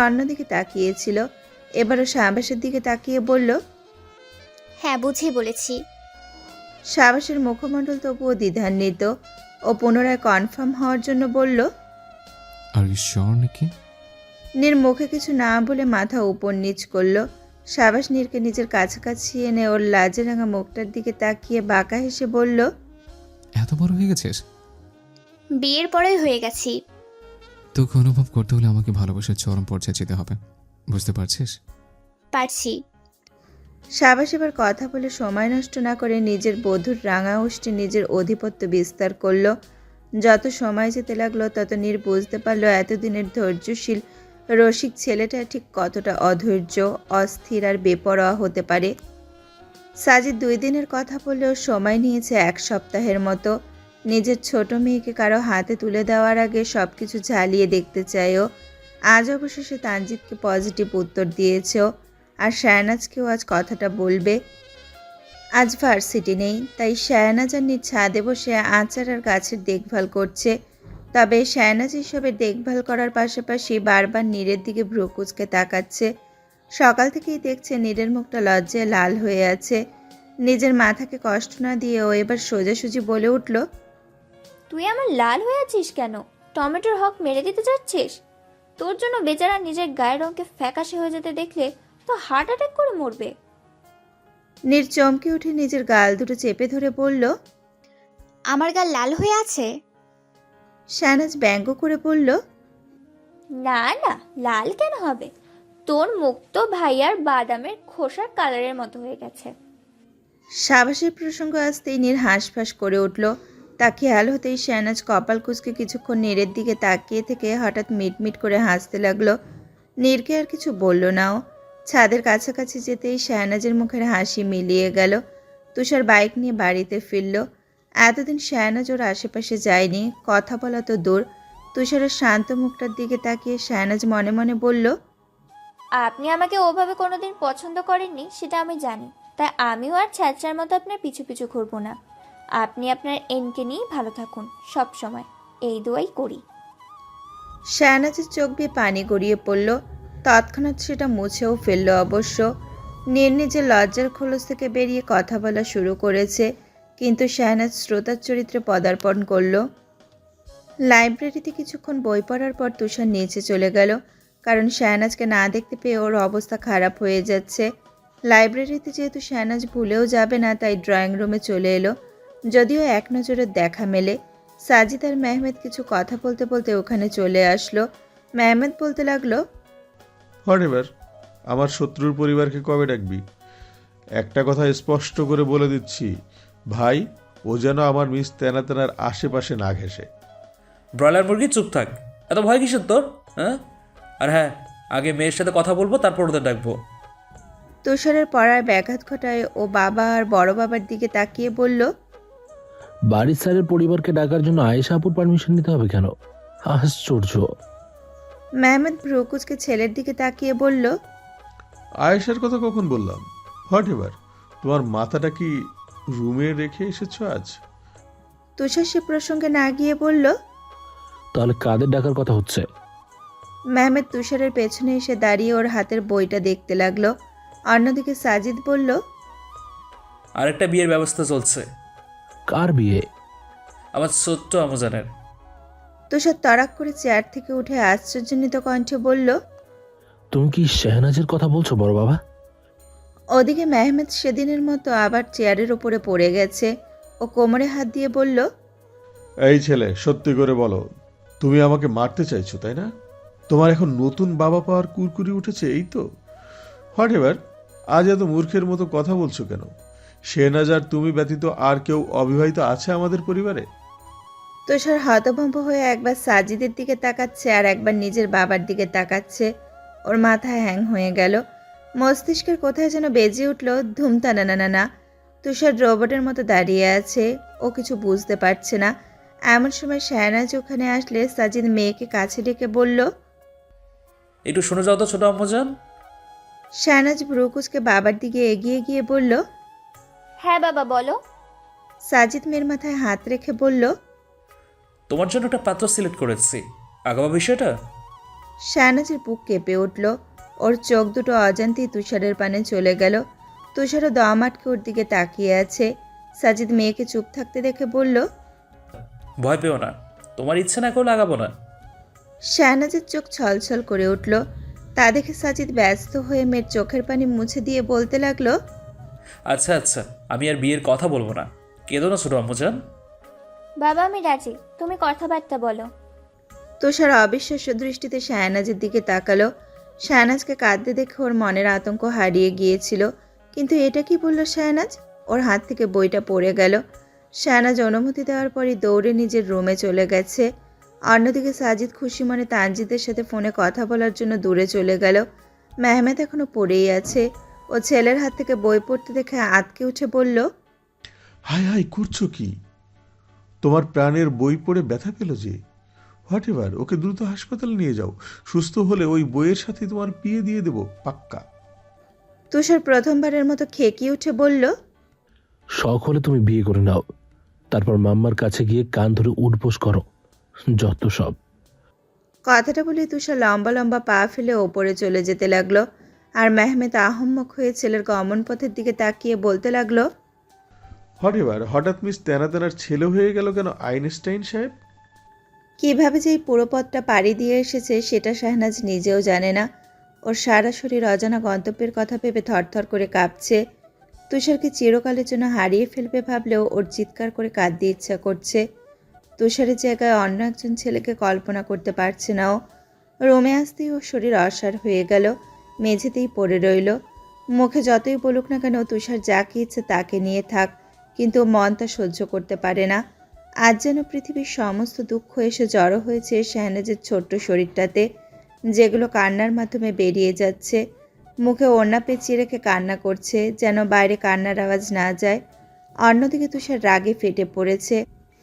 অন্যদিকে তাকিয়েছিল। এবারও সাবাসের দিকে তাকিয়ে বলল। হ্যাঁ, বুঝেই বলেছি। সাবাসের মুখমণ্ডল তবুও দ্বিধান্বিত। ও পুনরায় কনফার্ম হওয়ার জন্য বলল, আর ইউ শিওর নাকি? মুখে কিছু না বলে মাথা উপর নিচ করলো। সাবাস নীরকে নিজের কাছাকাছি এনে ওর লাজে রাঙা মুখটার দিকে তাকিয়ে বাঁকা হেসে বলল, এত বড় হয়ে গেছিস? বিয়ের পরেই হয়ে গেছি। তোকে অনুভব করতে হলে আমাকে ভালোবাসার চরম পর্যায়ে যেতে হবে, বুঝতে পারছিস? পারছি। সাবাস এবার কথা বলে সময় নষ্ট না করে নিজের বধূর রাঙা ওষ্ঠে নিজের অধিপত্য বিস্তার করলো। যত সময় যেতে লাগলো তত বুঝতে পারলো এতদিনের ধৈর্যশীল রসিক ছেলেটা ঠিক কতটা অধৈর্য, অস্থির আর বেপরোয়া হতে পারে। সাজিদ 2 দিনের কথা বললেও সময় নিয়েছে 1 সপ্তাহের মতো। নিজের ছোট মেয়েকে কারো হাতে তুলে দেওয়ার আগে সব কিছু ঝালিয়ে দেখতে চায়ও। আজ অবশেষে তানজিদকে পজিটিভ উত্তর দিয়েছেও। আর শায়নাজকেও আজ কথাটা বলবে। আজ ভার্সিটি নেই, তাই শায়নাজ আর ছাদে বসে আচার আর গাছের দেখভাল করছে। তবে শায়নাজ এসবের দেখভাল করার পাশাপাশি বারবার নীরের দিকে ভ্রু কুঁচকে তাকাচ্ছে। সকাল থেকেই দেখছে নীরের মুখটা লজ্জায় লাল হয়ে আছে। নিজের মাথাকে কষ্ট না দিয়ে ও এবার সোজাসুজি বলে উঠল, তুই আমার লাল হয়ে আছিস কেন? টমেটোর হক মেরে দিতে যাচ্ছিস? তোর জন্য বেচারা নিজের গায়ের রঙকে ফ্যাকাশে হয়ে যেতে দেখলে তো হার্ট অ্যাটাক করে মরবে। নীর চমকে উঠে নিজের গাল দুটো চেপে ধরে বলল, আমার গাল লাল হয়ে আছে? শায়নাজ ব্যঙ্গ করে বলল, না না, লাল কেন হবে? তোর মুখ তো ভাইয়ার বাদামের খোসার কালারের মতো হয়ে গেছে। সাবাসের প্রসঙ্গ আসতেই নীর হাঁসফাঁস করে উঠল। তা খেয়াল হতেই শায়নাজ কপাল কুঁচকে কিছুক্ষণ নীরের দিকে তাকিয়ে থেকে হঠাৎ মিটমিট করে হাসতে লাগলো। নীরকে আর কিছু বলল না ও। ছাদের কাছাকাছি যেতেই শায়নাজের মুখের হাসি মিলিয়ে গেল। তুষার বাইক নিয়ে বাড়িতে ফিরল। এতদিন শায়নাজ ওর আশেপাশে যায়নি, কথা বলা তো দূর। তুষারের শান্ত মুখটার দিকে তাকিয়ে শায়নাজ মনে মনে বলল, আপনি আমাকে ওভাবে কোনোদিন পছন্দ করেননি সেটা আমি জানি, তাই আমিও আর ছ্যাঁচড়ার মতো আপনার পিছু পিছু ঘুরবো না। আপনি আপনার এনকে নিয়েই ভালো থাকুন সব সময়, এই দোয়াই করি। শায়নাজের চোখ দিয়ে পানি গড়িয়ে পড়ল। তৎক্ষণাৎ সেটা মুছেও ফেলল অবশ্য। নীর নিজের লজ্জার খোলস থেকে বেরিয়ে কথা বলা শুরু করেছে, কিন্তু শায়নাজ শ্রোতার চরিত্রে পদার্পণ করল। লাইব্রেরিতে কিছুক্ষণ বই পড়ার পর তুষার নিচে চলে গেল, কারণ শায়নাজকে না দেখতে পেয়ে ওর অবস্থা খারাপ হয়ে যাচ্ছে। লাইব্রেরিতে যেহেতু শায়নাজ ভুলেও যাবে না, তাই ড্রয়িং রুমে চলে এলো। যদিও এক নজরে দেখা মেলে। সাজিদ আর মেহমেদ কিছু কথা বলতে বলতে ওখানে চলে আসলো। মেহমেদ বলতে লাগলো, হোয়াটএভার, আমার শত্রুর পরিবারকে কবে ডাকবি? একটা কথা স্পষ্ট করে বলে দিচ্ছি ভাই, ও যেন আমার মিস তেনার আশেপাশে না ঘেঁষে। ব্রয়লার মুরগি চুপ থাক, এত ভয় কিসের তোর? হ্যাঁ, আর হ্যাঁ, আগে মেয়ের সাথে কথা বলবো, তারপর ওদের ডাকবো। তুষারের পড়ায় ব্যাঘাত ঘটায় ও বাবা আর বড় বাবার দিকে তাকিয়ে বলল, বাড়ির স্যারের পরিবারকে ডাকার জন্য আয়েশা আপুর পারমিশন নিতে হবে কেন? আশ্চর্য। মেহমেদ ভ্রুকুচকে ছেলের দিকে তাকিয়ে বলল, আয়েশার কথা কখন বললাম? হোয়াট এভার, তোমার মাথাটা কি রুমে রেখে এসেছো আজ? তুষার সে প্রসঙ্গে না গিয়ে বলল। তাহলে কাদের ডাকার কথা হচ্ছে? মেহমেদ তুষারের পেছনে এসে দাঁড়িয়ে ওর হাতের বইটা দেখতে লাগলো। অন্যদিকে সাজিদ বলল, আরেকটা বিয়ের ব্যবস্থা চলছে। কার বিয়ে? আমার ছোট্ট আমজানের। তুষার তড়াক করে চেয়ার থেকে উঠে আশ্চর্যজনিত কণ্ঠে বলল। তুমি কি শেহনাজের কথা বলছো বড় বাবা? ওদিকে মেহমেদ সেদিনের মতো আবার চেয়ারের ওপরে পড়ে গেছে। ও কোমরে হাত দিয়ে বলল, এই ছেলে, সত্যি করে বলো, তুমি আমাকে মারতে চাইছো তাই না? তোমার এখন নতুন বাবা পাওয়ার কুরকুরি উঠেছে, এই তো? হোয়াট এভার, আজ এত মূর্খের মতো কথা বলছো কেন? শেহনাজ আর তুমি ব্যতীত আর কেউ অবিবাহিত আছে আমাদের পরিবারে? তুষার হতভম্ব হয়ে একবার সাজিদের দিকে তাকাচ্ছে আর একবার নিজের বাবার দিকে তাকাচ্ছে। ওর মাথা হ্যাং হয়ে গেল। মস্তিষ্কের কোথায় যেন বেজে উঠল ধুমতা না না না না। তুষার রোবটের মতো দাঁড়িয়ে আছে। ও কিছু বুঝতে পারছে না। এমন সময় শাহনাজ ওখানে আসলে সাজিদ মেয়েকে কাছে ডেকে বলল। একটু শুনে যাও তো ছোট আম্মাজান। শাহনাজ ব্রুকুসকে বাবার দিকে এগিয়ে গিয়ে বলল। হ্যাঁ বাবা বলো। সাজিদ মেয়ের মাথায় হাত রেখে বলল, তোমার জন্য একটা পাত্র সিলেক্ট করেছি, আগামা বিষয়টা। শাহনাজের বুক কেঁপে উঠল। ওর চোখ দুটো অজান্তেই তুষারের পানে চলে গেল। তুষারও দম আটকে ওর দিকে তাকিয়ে আছে। সাজিদ মেয়েকে চুপ থাকতে দেখে বলল, ভয় পেও না, তোমার ইচ্ছে না করলে আগাবো না। শাহনাজের চোখ ছলছল করে উঠল। তা দেখে সাজিদ ব্যস্ত হয়ে মেয়ের চোখের পানি মুছে দিয়ে বলতে লাগলো, আচ্ছা আচ্ছা, আমি আর বিয়ের কথা বলবো না, কেঁদো না ছোট আম্মাজান। বাবা আমি রাজি, তুমি কথাবার্তা বলো। তুষার অবিশ্বাস্য দৃষ্টিতে শাহনাজের দিকে তাকালো। শাহনাজকে কাঁদতে দেখে ওর মনের আতঙ্ক হারিয়ে গিয়েছিল। কিন্তু এটা কি বলল শাহনাজ? ওর হাত থেকে বইটা পড়ে গেল। শাহনাজ অনুমতি দেওয়ার পরই দৌড়ে নিজের রুমে চলে গেছে। অন্যদিকে সাজিদ খুশি মনে তানজিদের সাথে ফোনে কথা বলার জন্য দূরে চলে গেল। মেহমেদ এখনো পড়েই আছে। ও ছেলের হাত থেকে বই পড়তে দেখে আঁতকে উঠে বলল, হাই হাই করছো কি? তোমার প্রাণের বই পড়ে ব্যথা পেল যে? হোয়াট এভার, ওকে দ্রুত হাসপাতালে নিয়ে যাও। সুস্থ হলে ওই বইয়ের সাথে তোমার বিয়ে দিয়ে দেবো, পাক্কা। তুষার প্রথমবারের মতো খেকিয়ে উঠে বলল, শখ হলে তুমি বিয়ে করে নাও, তারপর মাম্মার কাছে গিয়ে কান ধরে উঠবোস করো, যত সব। কথাটা বলে তুষার লম্বা লম্বা পা ফেলে ওপরে চলে যেতে লাগলো। আর মেহমেদ আহম্মক হয়ে ছেলের গমন পথের দিকে তাকিয়ে বলতে লাগলো, হোয়াট এভার, হঠাৎ মিস তেনা তেনার ছেলে হয়ে গেল কেন আইনস্টাইন সাহেব? কিভাবে যে এই পুরো পথটা পাড়ি দিয়ে এসেছে সেটা শাহনাজ নিজেও জানে না। ওর সারা শরীর অজানা গন্তব্যের কথা ভেবে থরথর করে কাঁপছে। তুষারকে চিরকালের জন্য হারিয়ে ফেলবে ভাবলেও ওর চিৎকার করে কাঁদতে ইচ্ছা করছে। তুষারের জায়গায় অন্য একজন ছেলেকে কল্পনা করতে পারছে না ও। রুমে আসতেই ওর শরীর অসাড় হয়ে গেল। মেঝেতেই পড়ে রইল। মুখে যতই বলুক না কেন তুষার যাকে ইচ্ছে তাকে নিয়ে থাক, কিন্তু মন তা সহ্য করতে পারে না। আজ যেন পৃথিবীর সমস্ত দুঃখ এসে জড়ো হয়েছে শাহনাজের ছোট্ট শরীরটাতে, যেগুলো কান্নার মাধ্যমে বেরিয়ে যাচ্ছে। মুখে ওড়না পেঁচিয়ে রেখে কান্না করছে, যেন বাইরে কান্নার আওয়াজ না যায়। অন্যদিকে তুষার রাগে ফেটে পড়েছে।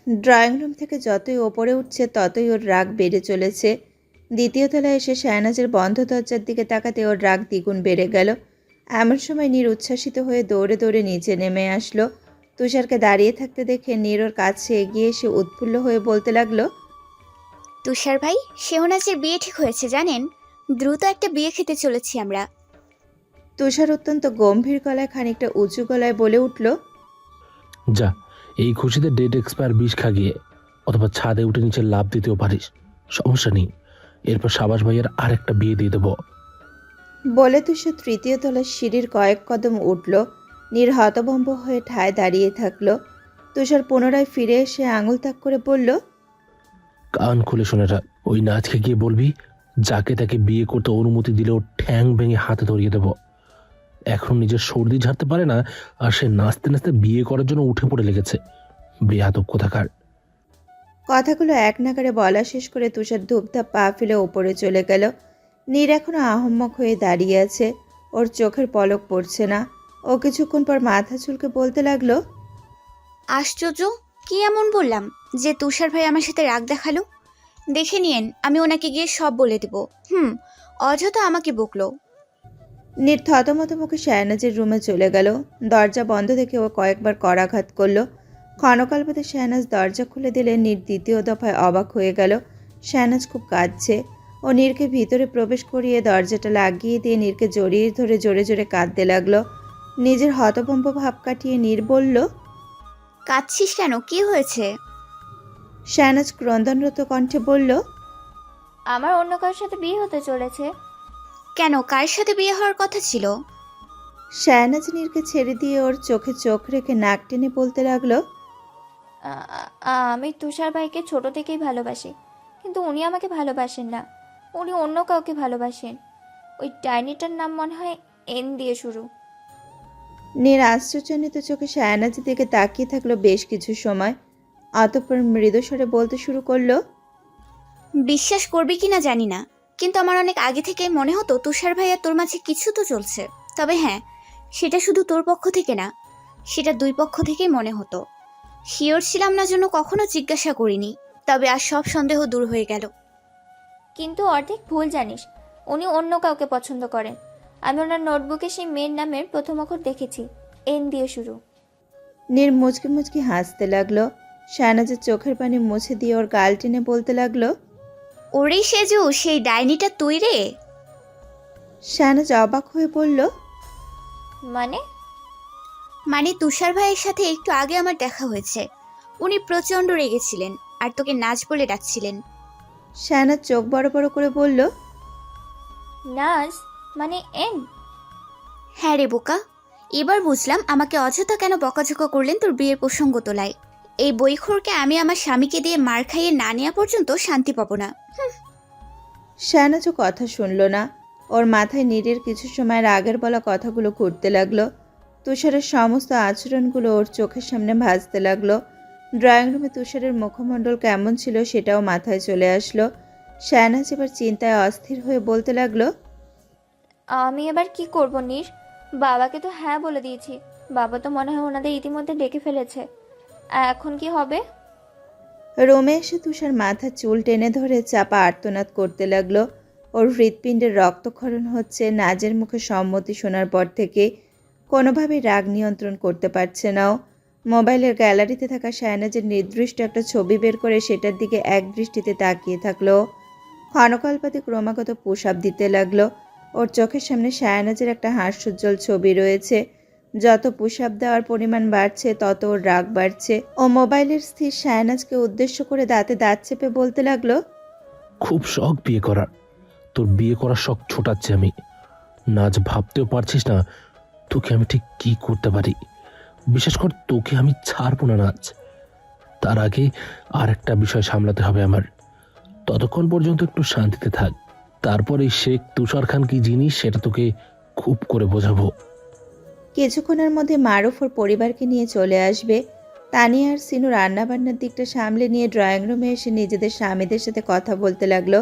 ড্রয়িং রুম থেকে যতই ওপরে উঠছে ততই ওর রাগ বেড়ে চলেছে। দ্বিতীয় তলায় এসে শাহনাজের বন্ধ দরজার দিকে তাকাতে ওর রাগ দ্বিগুণ বেড়ে গেল। এমন সময় নীর উচ্ছ্বাসিত হয়ে দৌড়ে দৌড়ে নিচে নেমে আসলো। তুষারকে দাঁড়িয়ে থাকতে দেখে নীর ওর কাছে এগিয়ে এসে উৎফুল্ল হয়ে বলতে লাগলো, তুষার ভাই, শেহনাজের বিয়ে ঠিক হয়েছে জানেন। দ্রুত একটা বিয়ে খেতে চলেছি আমরা। তুষার অত্যন্ত গম্ভীর গলায় খানিকটা উঁচু গলায় বলে উঠল, যা, এই খুশিতে ডেট এক্সপায়ার বিষ খাগিয়ে অথবা ছাদে উঠে নিচে লাভ দিতেও পারিস, সমস্যা নেই। এরপর সাবাস ভাইয়ের আরেকটা বিয়ে দিয়ে দেবো। বলে তুষার তৃতীয় তলার সিঁড়ির কয়েক কদম উঠল। নীর হতভম্ব হয়ে ঠায় দাঁড়িয়ে থাকলো। তুষার পুনরায় ফিরে এসে আঙুল তাক করে বলল, কান খুলে শোনে রাখ, ওই নাচকে গিয়ে বলবি যাকে তাকে বিয়ে করতে অনুমতি দিলেও ঠ্যাং ভেঙে হাতে ধরিয়ে দেব। এখন নিজের সর্দি ঝাড়তে পারে না, আর সে নাচতে নাচতে বিয়ে করার জন্য উঠে পড়ে লেগেছে, বেয়াদব কোথাকার। কথাগুলো এক নাগারে বলা শেষ করে তুষার ধূপধাপ পা ফেলে ওপরে চলে গেল। নীর এখনো আহম্মক হয়ে দাঁড়িয়ে আছে। ওর চোখের পলক পড়ছে না। ও কিছুক্ষণ পর মাথা চুলকে বলতে লাগলো, আশ্চর্য, কি এমন বললাম যে তুষার ভাই আমার সাথে রাগ দেখালো? দেখে নিয়েন, আমি ওনাকে গিয়ে সব বলে দেব। অযথা আমাকে বকলো। নীর থতমত মুখে শাহনাজের রুমে চলে গেল। দরজা বন্ধ দেখে ও কয়েকবার করাঘাত করলো। ক্ষণকালপতে শাহনাজ দরজা খুলে দিলে নীর দ্বিতীয় দফায় অবাক হয়ে গেল। শাহনাজ খুব কাঁদছে। ও নীরকে ভিতরে প্রবেশ করিয়ে দরজাটা লাগিয়ে দিয়ে নীরকে জড়িয়ে ধরে জোরে জোরে কাঁদতে লাগলো। নিজের হতভম্ব ভাব কাটিয়ে নীর বলল, কাঁদছিস কেন? কি হয়েছে? শাহনাজ ক্রন্দনরত কণ্ঠে বলল, আমার অন্য কারোর সাথে বিয়ে হতে চলেছে। কেন, কার সাথে বিয়ে হওয়ার কথা ছিল? শাহনাজ নীরকে ছেড়ে দিয়ে ওর চোখে চোখ রেখে নাক টেনে বলতে লাগলো, আমি তুষার ভাইকে ছোট থেকেই ভালোবাসি, কিন্তু উনি আমাকে ভালোবাসেন না। উনি অন্য কাউকে ভালোবাসেন। ওই ডাইনিটার নাম মনে হয় এন দিয়ে শুরু। নীর আশ্চর্যজনিত চোখে শাহনাজের দিকে তাকিয়ে থাকলো বেশ কিছু সময়। অতঃপর মৃদুস্বরে বলতে শুরু করলো, বিশ্বাস করবি কিনা জানি না, কিন্তু আমার অনেক আগে থেকে মনে হতো তুষার ভাইয়া তোর মাঝে কিছু তো চলছে। তবে হ্যাঁ, সেটা শুধু তোর পক্ষ থেকে না, সেটা দুই পক্ষ থেকেই মনে হতো। শিওর ছিলাম না জন্য কখনো জিজ্ঞাসা করিনি, তবে আর সব সন্দেহ দূর হয়ে গেল। কিন্তু অর্ধেক ভুল জানিস, উনি অন্য কাউকে পছন্দ করেন। আমি ওনার নোটবুকে সেই মেয়ের নামের প্রথম অক্ষর দেখেছি, এন দিয়ে শুরু। নীর মুচকি মুচকি হাসতে লাগলো। শাহনাজের চোখের পানি মুছে দিয়ে ওর গাল টেনে বলতে লাগলো, ওরে সেজু, সেই ডাইনিটা তুই রে? শাহনাজ অবাক হয়ে বলল, মানে তুষার ভাইয়ের সাথে একটু আগে আমার দেখা হয়েছে। উনি প্রচণ্ড রেগেছিলেন আর তোকে নাচ বলে ডাকছিলেন। শাহনাজ চোখ বড় বড় করে বলল, নাজ মানে এন? হ্যাঁ রে বোকা, এবার বুঝলাম আমাকে অযথা কেন বকাঝকা করলেন তোর বিয়ের প্রসঙ্গ তোলায়। এই বইখোরকে আমি আমার স্বামীকে দিয়ে মার খাইয়ে না নেওয়া পর্যন্ত শান্তি পাবো না। শাহনাজও কথা শুনল না। ওর মাথায় নীরের কিছু সময়ের আগের বলা কথাগুলো ঘুরতে লাগলো। তুষারের সমস্ত আচরণগুলো ওর চোখের সামনে ভাসতে লাগলো। ড্রয়িং রুমে তুষারের মুখমণ্ডল কেমন ছিল সেটাও মাথায় চলে আসলো। শাহনাজ এবার চিন্তায় অস্থির হয়ে বলতে লাগলো, আমি এবার কি করব নীর? বাবাকে তো হ্যাঁ বলে দিয়েছি। বাবা তো মনে হয় ওনাদের ইতিমধ্যে ডেকে ফেলেছে। এখন কি হবে? রোমে এসে তুষার মাথার চুল টেনে ধরে চাপা আর্তনাদ করতে লাগলো। ওর হৃৎপিণ্ডের রক্তক্ষরণ হচ্ছে। নাজের মুখে সম্মতি শোনার পর থেকে কোনোভাবেই রাগ নিয়ন্ত্রণ করতে পারছে না ও। মোবাইলের গ্যালারিতে থাকা শাহনাজের নির্দিষ্ট একটা ছবি বের করে সেটার দিকে এক দৃষ্টিতে তাকিয়ে থাকলো। ক্ষণকালপাতে ক্রমাগত পুশ আপ দিতে লাগলো। ওর চোখের সামনে শাহনাজের একটা হাস্যোজ্জ্বল ছবি রয়েছে। যত পুশ আপ দেওয়ার পরিমাণ বাড়ছে তত ওর রাগ বাড়ছে। ও মোবাইলের স্থির শাহনাজকে উদ্দেশ্য করে দাঁতে দাঁত চেপে বলতে লাগলো, খুব শখ বিয়ে করার। তোর বিয়ে করার শখ ছোটাচ্ছে আমি। নাচ ভাবতেও পারছিস না তোকে আমি ঠিক কি করতে পারি। বিশেষ করে তোকে আমি ছাড়বো না নাচ। তার আগে আর একটা বিষয় সামলাতে হবে আমার। ততক্ষণ পর্যন্ত একটু শান্তিতে থাক। তারপরে শেখ তুষার খান কি জিনিস সেটা তোকে খুব করে বোঝাবো। কিছুক্ষণের মধ্যে মারুফ ওর পরিবারকে নিয়ে চলে আসবে। তানিয়া আর সিনু রান্নাবান্নার দিকটা সামলে নিয়ে ড্রয়িং রুমে এসে নিজেদের স্বামীদের সাথে কথা বলতে লাগলো।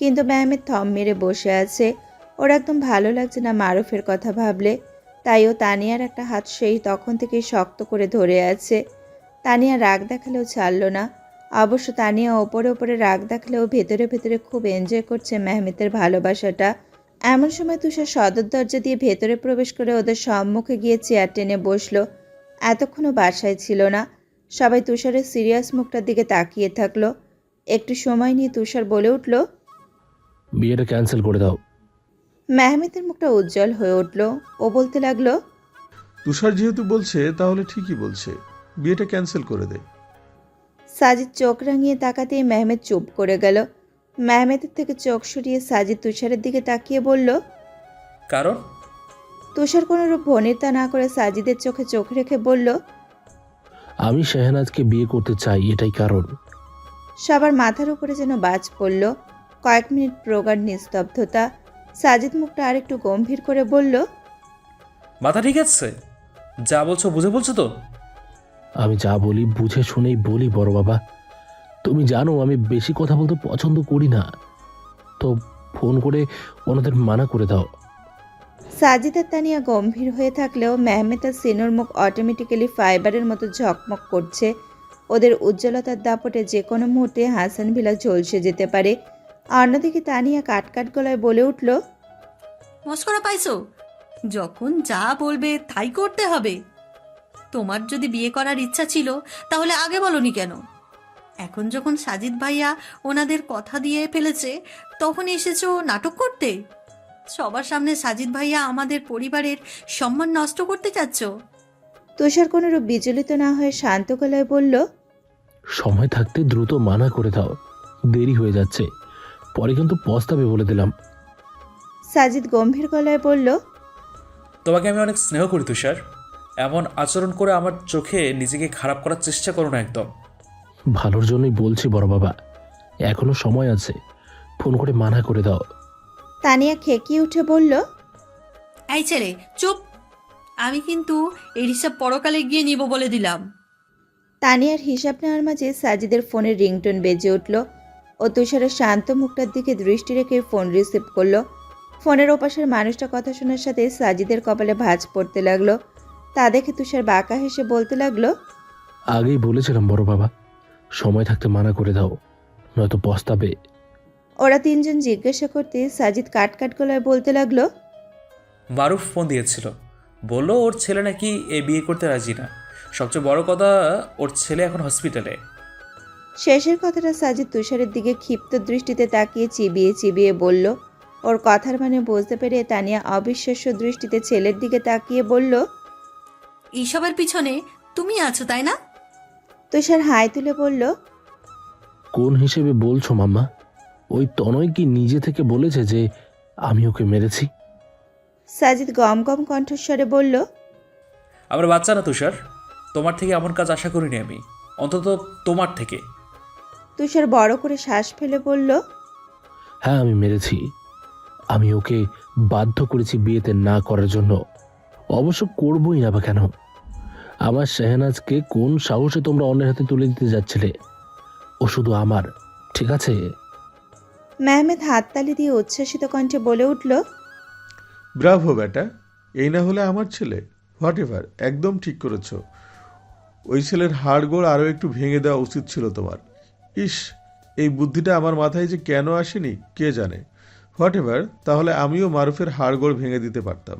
কিন্তু মেহমেদ থম মেরে বসে আছে। ওর একদম ভালো লাগছে না মারুফের কথা ভাবলে। তাই ও তানিয়ার একটা হাত সেই তখন থেকেই শক্ত করে ধরে আছে। তানিয়া রাগ দেখালেও ছাড়ল না। অবশ্য তানিয়া ওপরে ওপরে রাগ দেখালেও ভেতরে ভেতরে খুব এনজয় করছে মেহমেদের ভালোবাসাটা। এমন সময় তুষার সদর দরজা দিয়ে ভেতরে প্রবেশ করে ওদের সম্মুখে গিয়ে চেয়ার টেনে বসলো। এতক্ষণও বাসায় ছিল না। সবাই তুষারের সিরিয়াস মুখটার দিকে তাকিয়ে থাকলো। একটু সময় নিয়ে তুষার বলে উঠল, বিয়েটা ক্যান্সেল করে দাও। মেহমেদের মুখটা উজ্জ্বল হয়ে উঠল। ও বলতে লাগলো, তুষার যেহেতু বলছে তাহলে ঠিকই বলছে, বিয়েটা ক্যান্সেল করে দে। সাজিদ চোখ রাঙিয়ে তাকাতেই মেহমেদ চুপ করে গেল। মেহমেদের থেকে চোখ সরিয়ে সাজিদ তুষারের দিকে তাকিয়ে বলল, কারণ? তুষার কোনোরূপ ভনিতা না করে সাজিদের চোখে চোখ রেখে বলল, আমি শাহনাজকে বিয়ে করতে চাই, এটাই কারণ। সবার মাথার উপরে যেন বাজ পড়ল। কয়েক মিনিট প্রগাঢ় নিস্তব্ধতা। সাজিদ মুখটা আরেকটু গম্ভীর করে বলল, মাথা ঠিক আছে? যা বলছো বুঝে বলছো তো? আমি যা বলি বুঝে শুনেই বলি বড় বাবা। তুমি জানো আমি বেশি কথা বলতে পছন্দ করি না, তো ফোন করে ওনাদের মানা করে দাও। সাজিদ আর তানিয়া গম্ভীর হয়ে থাকলেও মেহমেদ আর সিনুর মুখ অটোমেটিক্যালি ফাইবারের মতো ঝকমক করছে। ওদের উজ্জ্বলতার দাপটে যে কোনো মুহূর্তে হাসান ভিলা ঝলসে যেতে পারে। অন্যদিকে তানিয়া কাটকাট গলায় বলে উঠল, মস্করা পাইছো? যখন যা বলবে তাই করতে হবে। তোমার যদি বিয়ে করার ইচ্ছা ছিল তাহলে আগে বলনি কেন? এখন যখন সাজিদ ভাইয়া ওনাদের কথা দিয়ে ফেলেছে তখন এসেছো নাটক করতে? সবার সামনে সাজিদ ভাইয়া আমাদের পরিবারের সম্মান নষ্ট করতে চাচ্ছ? তুষার কোনোরূপ বিচলিত না হয়ে শান্ত গলায় বলল, সময় থাকতে দ্রুত মানা করে দাও, দেরি হয়ে যাচ্ছে, পরে কিন্তু পস্তাবে বলে দিলাম। সাজিদ গম্ভীর গলায় বলল, তোমাকে আমি অনেক স্নেহ করি তুষার। এমন আচরণ করে আমার চোখে নিজেকে খারাপ করার চেষ্টা করো না একদম। ভালোর জন্যই বলছি বড় বাবা, এখনো সময় আছে, ফোন করে মানা করে দাও। তানিয়া খেকিয়ে উঠে বলল, এই ছেলে চুপ, আমি কিন্তু এই হিসাব পরকালে গিয়ে নিব বলে দিলাম। তানিয়ার হিসাব নেওয়ার মাঝে সাজিদের ফোনের রিংটোন বেজে উঠল। ও তুষারের শান্ত মুখটার দিকে দৃষ্টি রেখে ফোন রিসিভ করলো। ফোনের ওপাশের মানুষটা কথা শোনার সাথে সাজিদের কপালে ভাঁজ পড়তে লাগলো। তা দেখে তুষার বাঁকা হেসে বলতে লাগলো, আগেই বলেছিলাম বড় বাবা, সময় থাকতে মানা করে দাও, নয়তো পস্তাবে। ওরা তিনজন জিজ্ঞাসা করতে সাজিদ কাট কাট গলায় বলতে লাগলো, মারুফ ফোন দিয়েছিল, বলল ওর ছেলে নাকি এ বিয়ে করতে রাজি না। সবচেয়ে বড় কথা, ওর ছেলে এখন হসপিটালে। শেষের কথাটা সাজিদ তুষারের দিকে ক্ষিপ্ত দৃষ্টিতে তাকিয়ে চিবিয়ে চিবিয়ে বলল। ওর কথার মানে বুঝতে পেরে তানিয়া অবিশ্বাস্য দৃষ্টিতে ছেলের দিকে তাকিয়ে বলল, এইসবের পিছনে তুমি আছো তাই না? তুষার হাই তুলে বলল, কোন হিসেবে বলছো মাম্মা? ওই তনয় কি নিজে থেকে বলেছে যে আমি ওকে মেরেছি? সাজিদ গম গম কণ্ঠস্বরে বলল, আমার বাচ্চা না তুষার, তোমার থেকে এমন কাজ আশা করিনি আমি, অন্তত তোমার থেকে। তুষার বড় করে শ্বাস ফেলে বলল, হ্যাঁ আমি মেরেছি। আমি ওকে বাধ্য করেছি বিয়েতে না করার জন্য। অবশ্য করবই না বা কেন? আমার শেহনাজকে কোন সাহসে তোমরা অন্যের হাতে তুলে দিতে যাচ্ছিলে? ও শুধু আমার, ঠিক আছে? মেহমেদ হাততালি দিয়ে উচ্ছ্বাসিত কণ্ঠে বলে উঠল, ব্রাভো বেটা, এই না হলে আমার ছেলে। হোয়াট এভার, একদম ঠিক করেছ। ওই ছেলের হাড়গোড় আরও একটু ভেঙে দেওয়া উচিত ছিল তোমার। ইস, এই বুদ্ধিটা আমার মাথায় যে কেন আসেনি কে জানে। হোয়াট এভার, তাহলে আমিও মারুফের হাড়গোড় ভেঙে দিতে পারতাম।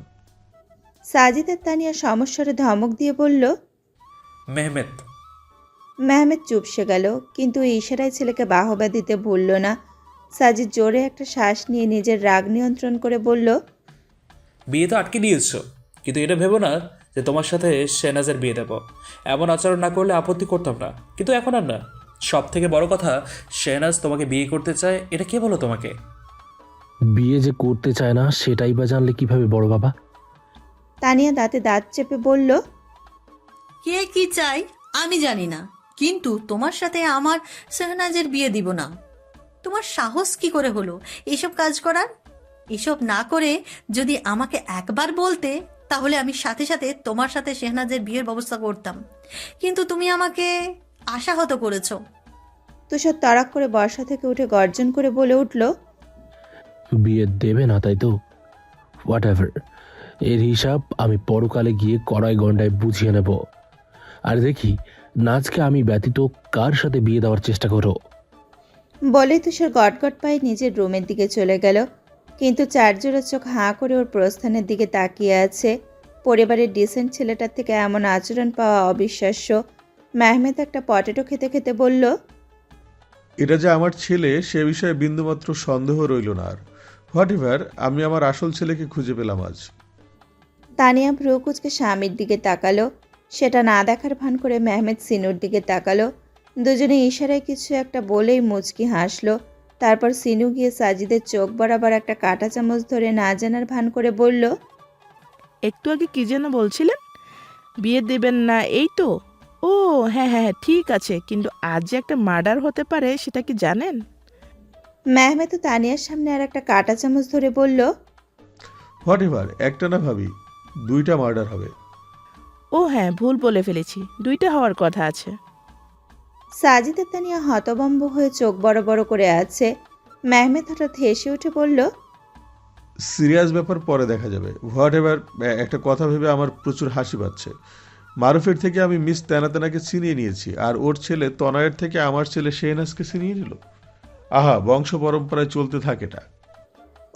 সাজিদের তানিয়া সমস্যারে ধমক দিয়ে বলল। মেহমেদ। মেহমেদ চুপসে গেল, কিন্তু ইশারায় ছেলেকে বাহবা দিতে ভুলল না। সাজিদ জোরে একটা শ্বাস নিয়ে নিজের রাগ নিয়ন্ত্রণ করে বলল, বিয়ে তো আটকে দিয়েছো, কিন্তু এটা ভেবো না যে তোমার সাথে শেহনাজের বিয়ে দেবো। এমন আচরণ না করলে আপত্তি করতাম না, কিন্তু এখন আর না। সব থেকে বড় কথা, শেহনাজ তোমাকে বিয়ে করতে চায়, এটা কে বলো তোমাকে? বিয়ে যে করতে চায় না সেটাই বা জানলে কিভাবে বড় বাবা? তানিয়া দাঁতে দাঁত চেপে বলল, কে কি চাই আমি জানি না, কিন্তু তোমার সাথে আমার শেহনাজের বিয়ে দিব না। তোমার সাহস কি করে হলো এসব কাজ করার? এসব না করে যদি আমাকে একবার বলতে, তাহলে আমি সাথে সাথে তোমার সাথে শেহনাজের বিয়ের ব্যবস্থা করতাম, কিন্তু তুমি আমাকে আশাহত করেছো। তুষার তড়াক করে বর্ষা থেকে উঠে গর্জন করে বলে উঠল, বিয়ে দেবে না তাই তো? হোয়াট এভার, এর হিসাব আমি পরকালে গিয়ে কড়াই গন্ডায় বুঝিয়ে নেব। আর দেখি নাচকে আমি ব্যতীত কার সাথে বিয়ে দেওয়ার চেষ্টা করো। বলে তুষার গটগট পায়ে নিজের রুমের দিকে চলে গেল, কিন্তু চারজোড়া চোখ হাঁ করে ওর প্রস্থানের দিকে তাকিয়ে আছে। পরিবারের ডিসেন্ট ছেলেটার থেকে এমন আচরণ পাওয়া অবিশ্বাস্য। মেহমেদ একটা পটেটো খেতে খেতে বলল, এটা যে আমার ছেলে সে বিষয়ে বিন্দুমাত্র সন্দেহ রইল না আর। হোয়াট এভার, আমি আমার আসল ছেলেকে খুঁজে পেলাম আজ। তানিয়া ভ্রুকুচকে স্বামীর দিকে তাকালো। সেটা না দেখার ভান করে মেহমেদ সিনুর দিকে তাকালো। দুজনে ইশারায় কিছু একটা বলেই মুচকি হাসলো। তারপর সিনু গিয়ে সাজিদের চোখ বরাবর একটা কাঁটা চামচ ধরে না জানার ভান করে বলল, একটু আগে কি যেন বলছিলেন? বিয়ে দেবেন না এই তো? ও হ্যাঁ হ্যাঁ হ্যাঁ, ঠিক আছে, কিন্তু আজ যে একটা মার্ডার হতে পারে সেটা কি জানেন? মেহমেদ তো তানিয়ার সামনে আর একটা কাঁটা চামচ ধরে বলল, হোয়াট এভার, একটা না ভাবি, 2টা মার্ডার হবে। ও হ্যাঁ, ভুল বলে ফেলেছি, 2টা হওয়ার কথা আছে। সাজিদের তানিয়া হতভম্ব হয়ে চোখ বড় বড় করে আছে। মেহমেদ হঠাৎ হেসে উঠে বলল, সিরিয়াস ব্যাপার পরে দেখা যাবে। হোয়াট এভার, একটা কথা ভেবে আমার প্রচুর হাসি পাচ্ছে। মারুফের থেকে আমি মিস তেনাতেনাকে ছিনিয়ে নিয়েছি, আর ওর ছেলে তনয়ের থেকে আমার ছেলে শেহনাজকে ছিনিয়ে নিল। আহা, বংশ পরম্পরায় চলতে থাকেটা।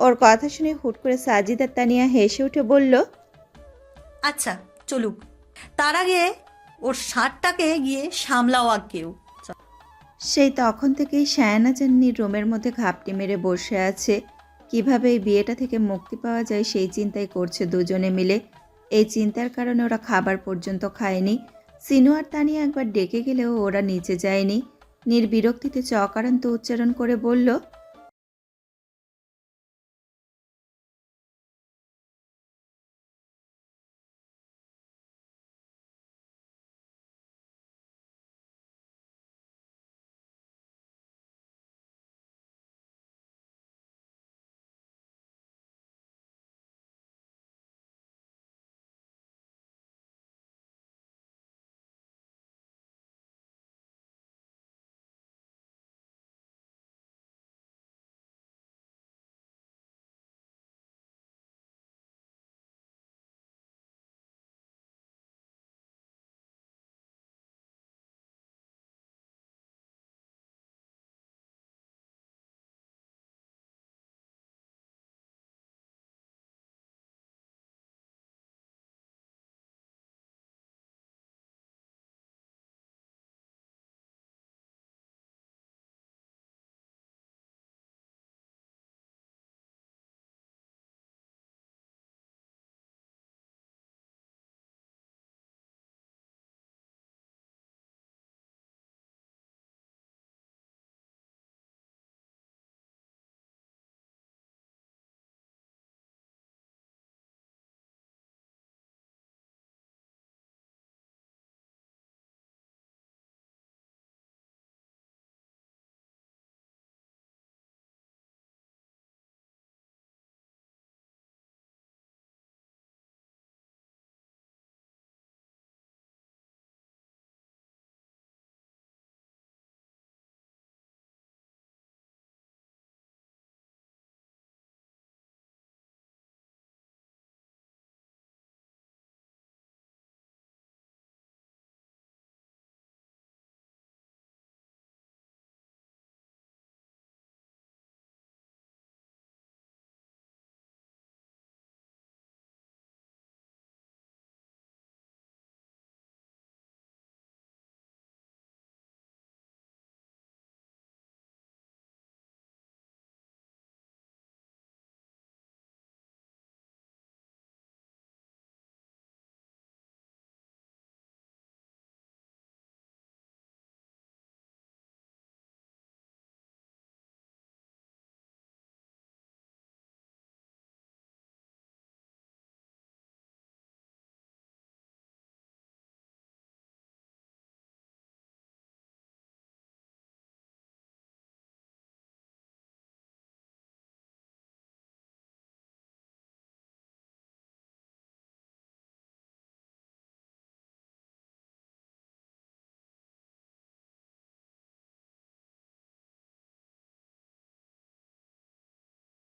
ওর কথা শুনে হুট করে সাজিদ আর তানিয়া হেসে উঠে বলল, আচ্ছা চলুক, তার আগে ওর শার্টটাকে গিয়ে সামলাও কেউ। সেই তখন থেকেই শায়নাজান্নির রুমের মধ্যে ঘাপটি মেরে বসে আছে। কিভাবে এই বিয়েটা থেকে মুক্তি পাওয়া যায় সেই চিন্তাই করছে দুজনে মিলে। এই চিন্তার কারণে ওরা খাবার পর্যন্ত খায়নি। সিনু আর তানিয়া একবার ডেকে গেলেও ওরা নিচে যায়নি। নির্বিরক্তিতে চকারান্ত উচ্চারণ করে বলল,